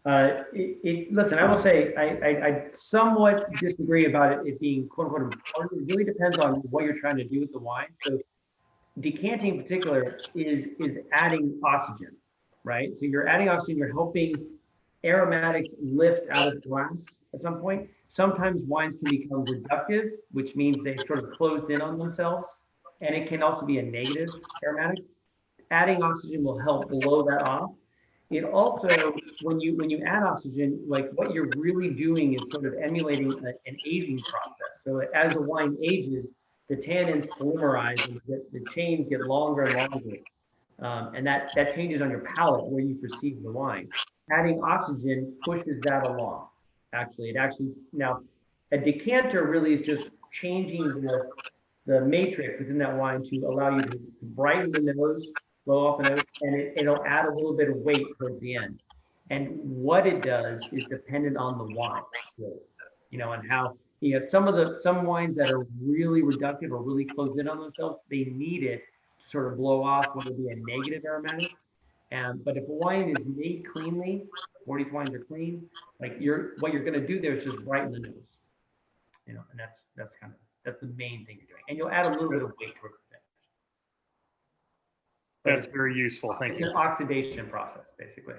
Listen, I will say I somewhat disagree about it being quote unquote important. It really depends on what you're trying to do with the wine. So decanting in particular is adding oxygen, right? So you're adding oxygen, you're helping aromatics lift out of the glass at some point. Sometimes wines can become reductive, which means they've sort of closed in on themselves, and it can also be a negative aromatic. Adding oxygen will help blow that off. It also, when you add oxygen, like what you're really doing is sort of emulating an aging process. So as the wine ages, the tannins polymerize and the chains get longer and longer. And that changes on your palate where you perceive the wine. Adding oxygen pushes that along. Now a decanter really is just changing the matrix within that wine to allow you to brighten the nose, blow off the nose, and it'll add a little bit of weight towards the end. And what it does is dependent on the wine, and how, some wines that are really reductive or really closed in on themselves, they need it to sort of blow off what would be a negative aromatic. But if a wine is made cleanly, Boordy's wines are clean, what you're going to do there is just brighten the nose, and that's the main thing you're doing. And you'll add a little bit of weight towards the finish. That's very useful. Thank you. It's an oxidation process, basically.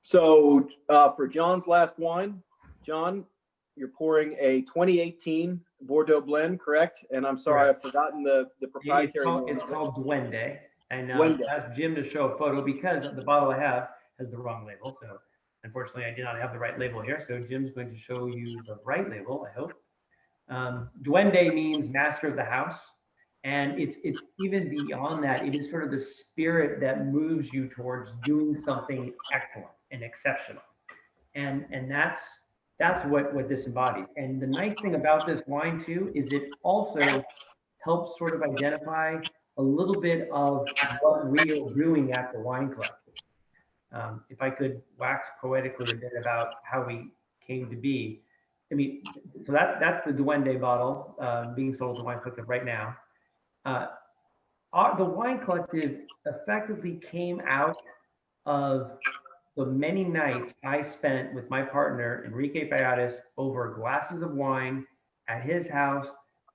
So for John's last wine, John, you're pouring a 2018 Bordeaux Blend, correct? And I'm sorry, I've forgotten the proprietary name. It's called Duende. And Duende. I asked Jim to show a photo because the bottle I have has the wrong label. So unfortunately, I did not have the right label here. So Jim's going to show you the right label, I hope. Duende means master of the house. And it's even beyond that. It is sort of the spirit that moves you towards doing something excellent and exceptional. And that's what this embodies. And the nice thing about this wine too is it also helps sort of identify a little bit of what we are doing at the wine club. If I could wax poetically a bit about how we came to be. So that's the Duende bottle being sold at the Wine Collective right now. The Wine Collective effectively came out of the many nights I spent with my partner, Enrique Fayadas, over glasses of wine at his house,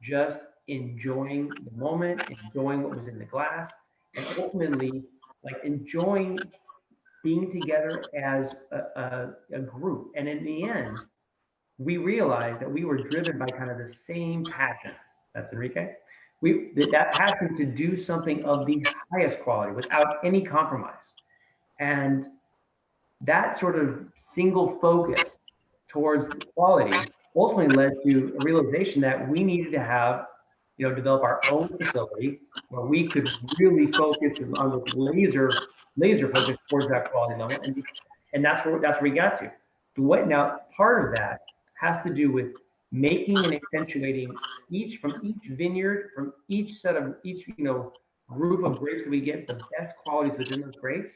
just enjoying the moment, enjoying what was in the glass, and ultimately enjoying being together as a group. And in the end, we realized that we were driven by kind of the same passion. That's Enrique. that has to do something of the highest quality without any compromise. And that sort of single focus towards quality ultimately led to a realization that we needed to have, develop our own facility where we could really focus on the laser focus towards that quality level. And that's where we got to. Now, part of that has to do with making and accentuating from each vineyard, from each group of grapes that we get, the best qualities within those grapes.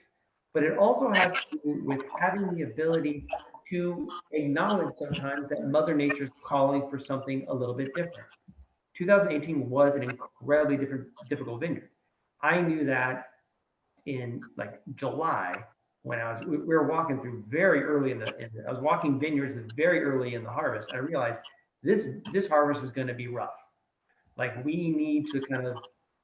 But it also has to do with having the ability to acknowledge sometimes that Mother Nature is calling for something a little bit different. 2018 was an incredibly difficult vineyard. I knew that in like July when we were walking through very early I was walking vineyards very early in the harvest. I realized this harvest is going to be rough. Like we need to kind of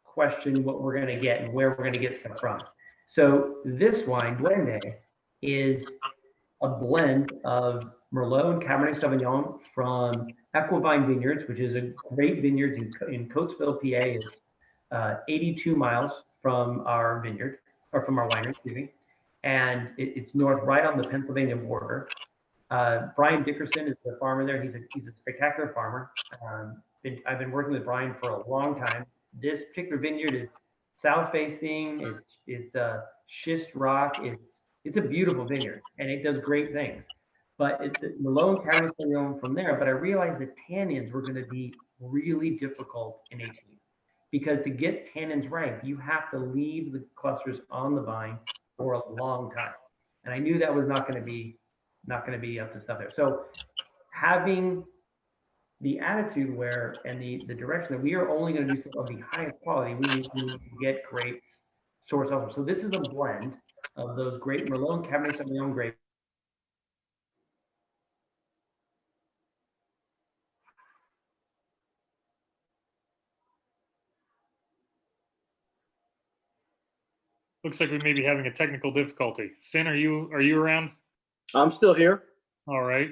question what we're going to get and where we're going to get stuff from. So this wine, Blend, is a blend of Merlot and Cabernet Sauvignon from Equivine Vineyards, which is a great vineyards in Coatesville, PA. It's 82 miles from our vineyard, or from our winery, excuse me. And it's north, right on the Pennsylvania border. Brian Dickerson is the farmer there. He's a spectacular farmer. I've been working with Brian for a long time. This particular vineyard is south-facing. It's a schist rock. It's a beautiful vineyard, and it does great things. But Merlot and Cabernet Sauvignon from there. But I realized that tannins were going to be really difficult in 18, because to get tannins right, you have to leave the clusters on the vine for a long time, and I knew that was not going to be up to stuff there. So having the attitude and the direction that we are only going to do stuff of the highest quality, we need to get grapes sourced elsewhere. So this is a blend of those great Merlot and Cabernet Sauvignon grapes. Looks like we may be having a technical difficulty. Phin, are you around? I'm still here. All right.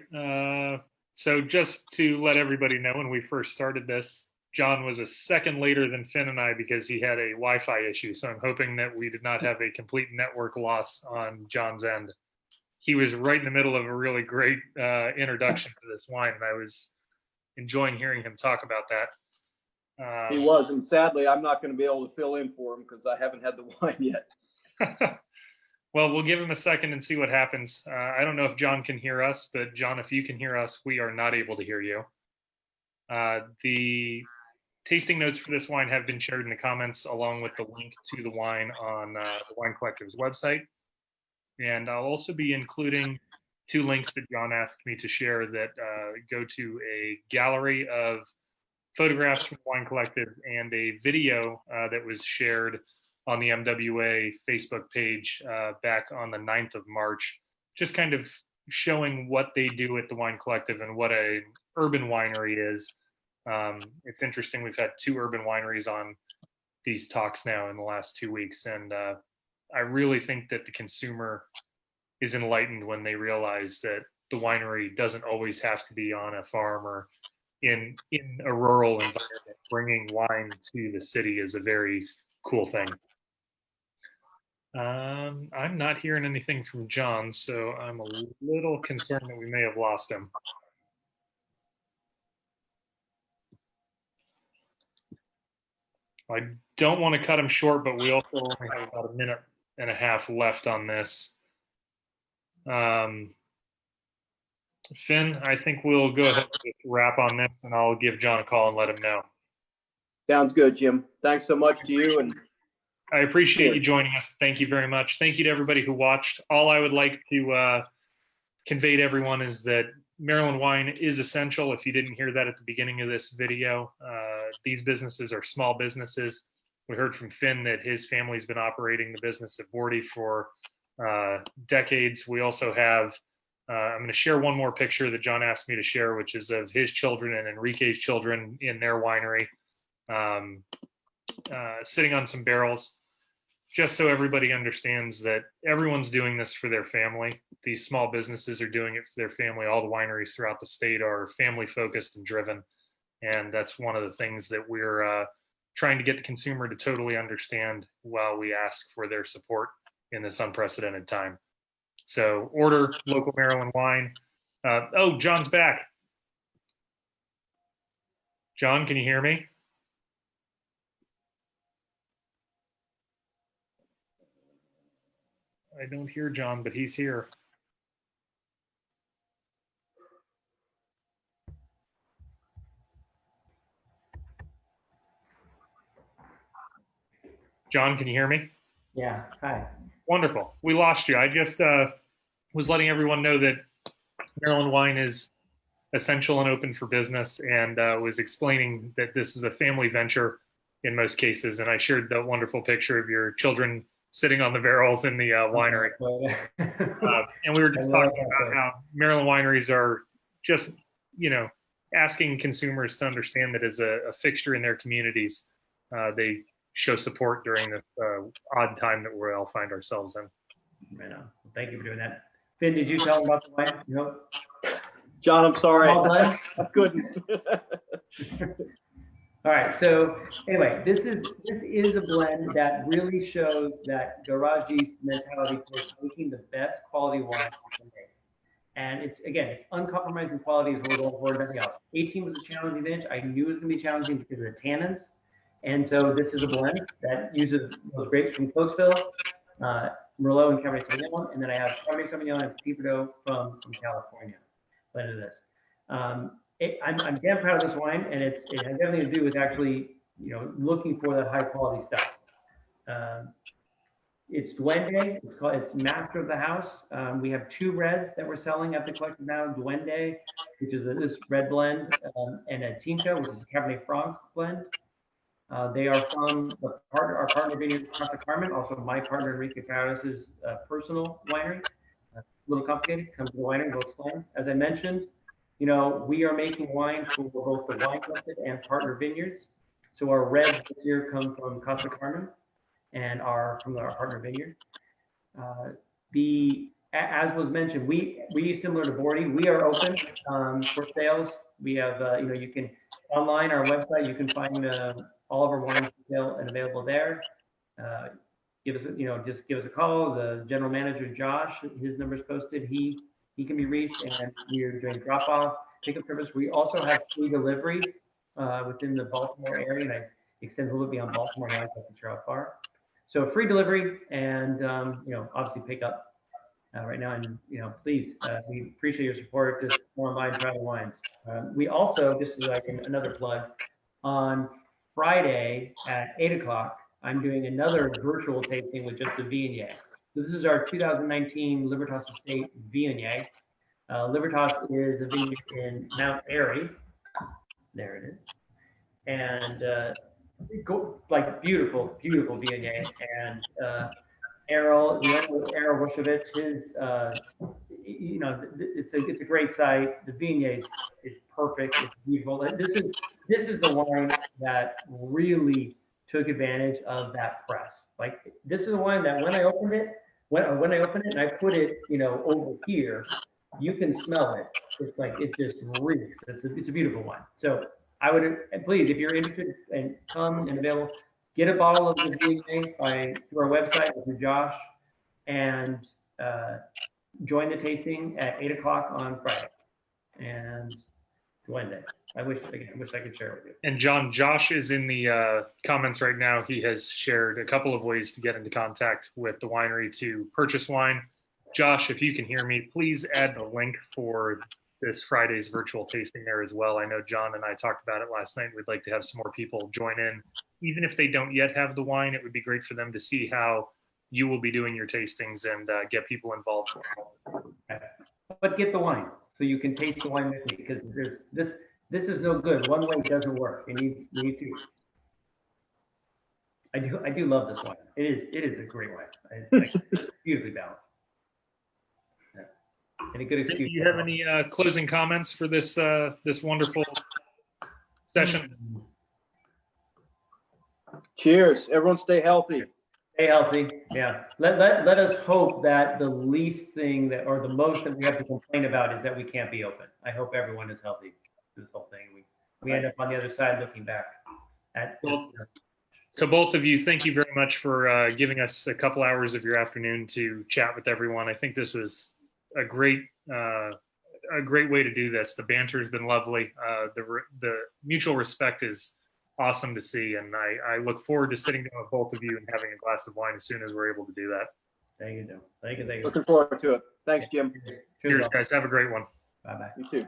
So just to let everybody know, when we first started this, John was a second later than Phin and I because he had a Wi-Fi issue. So I'm hoping that we did not have a complete network loss on John's end. He was right in the middle of a really great introduction to this wine, and I was enjoying hearing him talk about that. He was, and sadly, I'm not going to be able to fill in for him because I haven't had the wine yet. Well, we'll give him a second and see what happens. I don't know if John can hear us, but John, if you can hear us, we are not able to hear you. The tasting notes for this wine have been shared in the comments, along with the link to the wine on the Wine Collective's website. And I'll also be including 2 links that John asked me to share that go to a gallery of photographs from the Wine Collective and a video that was shared on the MWA Facebook page back on the 9th of March, just kind of showing what they do at the Wine Collective and what an urban winery is. It's interesting. We've had 2 urban wineries on these talks now in the last 2 weeks. And I really think that the consumer is enlightened when they realize that the winery doesn't always have to be on a farm or in a rural environment. Bringing wine to the city is a very cool thing. I'm not hearing anything from John, so I'm a little concerned that we may have lost him. I don't want to cut him short, but we also only have about a minute and a half left on this. Phin, I think we'll go ahead and wrap on this, and I'll give John a call and let him know. Sounds good, Jim. Thanks so much to you. And I appreciate you joining us. Thank you very much. Thank you to everybody who watched. All I would like to convey to everyone is that Maryland wine is essential. If you didn't hear that at the beginning of this video, these businesses are small businesses. We heard from Phin that his family's been operating the business at Boordy for decades. We also have, I'm going to share one more picture that John asked me to share, which is of his children and Enrique's children in their winery, sitting on some barrels. Just so everybody understands that everyone's doing this for their family. These small businesses are doing it for their family. All the wineries throughout the state are family focused and driven. And that's one of the things that we're trying to get the consumer to totally understand while we ask for their support in this unprecedented time. So order local Maryland wine. Oh, John's back. John, can you hear me? I don't hear John, but he's here. John, can you hear me? Yeah, hi. Wonderful. We lost you. I just was letting everyone know that Maryland Wine is essential and open for business, and was explaining that this is a family venture in most cases. And I shared the wonderful picture of your children sitting on the barrels in the winery. And we were just talking about how Maryland wineries are just, asking consumers to understand that as a fixture in their communities, they show support during this odd time that we all find ourselves in. Right on. Thank you for doing that. Finn, did you tell them about the wine? No. John, I'm sorry. All done? I couldn't. All right. So anyway, this is a blend that really shows that Garage's mentality towards making the best quality wine we can make. And it's uncompromising quality is what we're going for, nothing else. 18 was a challenging vintage. I knew it was going to be challenging because of the tannins. And so this is a blend that uses those grapes from Cokesville, Merlot and Cabernet Sauvignon, and then I have Cabernet Sauvignon and Petit Verdot from California. Blended this. I'm damn proud of this wine, and it has everything to do with actually, looking for that high quality stuff. It's Duende. It's Master of the House. We have 2 reds that we're selling at the collective now. Duende, which is this red blend, and a Tinto, which is a Cabernet Franc blend. They are from our partner vineyard, Casa Carmen, also my partner Enrique Paris's personal winery. A little complicated, comes to the winery, we'll explain. As I mentioned, we are making wine for both the wine collective and partner vineyards. So our reds this year come from Casa Carmen and are from our partner vineyard. As was mentioned, we similar to Boordy, we are open for sales. We have, you can online, our website, you can find all of our wines for sale and available there. Give us, just give us a call. The general manager, Josh, his number's posted. He can be reached, and we are doing drop-off, pickup service. We also have free delivery within the Baltimore area, and I extend a little bit beyond Baltimore. I can sure how far. So free delivery, and obviously pick up right now. And please, we appreciate your support. Just go online, try the wines. We also, this is like another plug, on Friday at 8 o'clock, I'm doing another virtual tasting with just the Viognier. So this is our 2019 Libertas Estate Viognier. Libertas is a vineyard in Mount Airy. There it is. And beautiful, beautiful Viognier. And Errol, the owner was Errol Wushevich. His, it's a great site. The Viognier is perfect. It's beautiful. This is the wine that really took advantage of that press. Like, this is the wine that when I opened it, when I open it and I put it, over here, you can smell it. It's like, it just reeks. It's a beautiful wine. So I would, please, if you're interested and come and available, get a bottle of the Viognier through our website through Josh, and join the tasting at 8 o'clock on Friday. And Wednesday. I wish I could share with you. And John, Josh is in the comments right now. He has shared a couple of ways to get into contact with the winery to purchase wine. Josh, if you can hear me, please add the link for this Friday's virtual tasting there as well. I know John and I talked about it last night. We'd like to have some more people join in. Even if they don't yet have the wine, it would be great for them to see how you will be doing your tastings and get people involved. But get the wine so you can taste the wine with me, because this is no good. One way doesn't work. It needs two. I do love this wine. It is a great wine. It's beautifully balanced. Yeah. And a good excuse. Do you have any closing comments for this this wonderful session? Cheers. Everyone stay healthy. Stay healthy. Yeah. Let us hope that the least thing that, or the most that we have to complain about, is that we can't be open. I hope everyone is healthy through this whole thing. We end up on the other side looking back. So both of you, thank you very much for giving us a couple hours of your afternoon to chat with everyone. I think this was a great way to do this. The banter has been lovely. The mutual respect is awesome to see, and I look forward to sitting down with both of you and having a glass of wine as soon as we're able to do that. Thank you, Jim. Thank you. Looking forward to it. Thanks, Jim. Cheers, guys. Have a great one. Bye-bye. You too.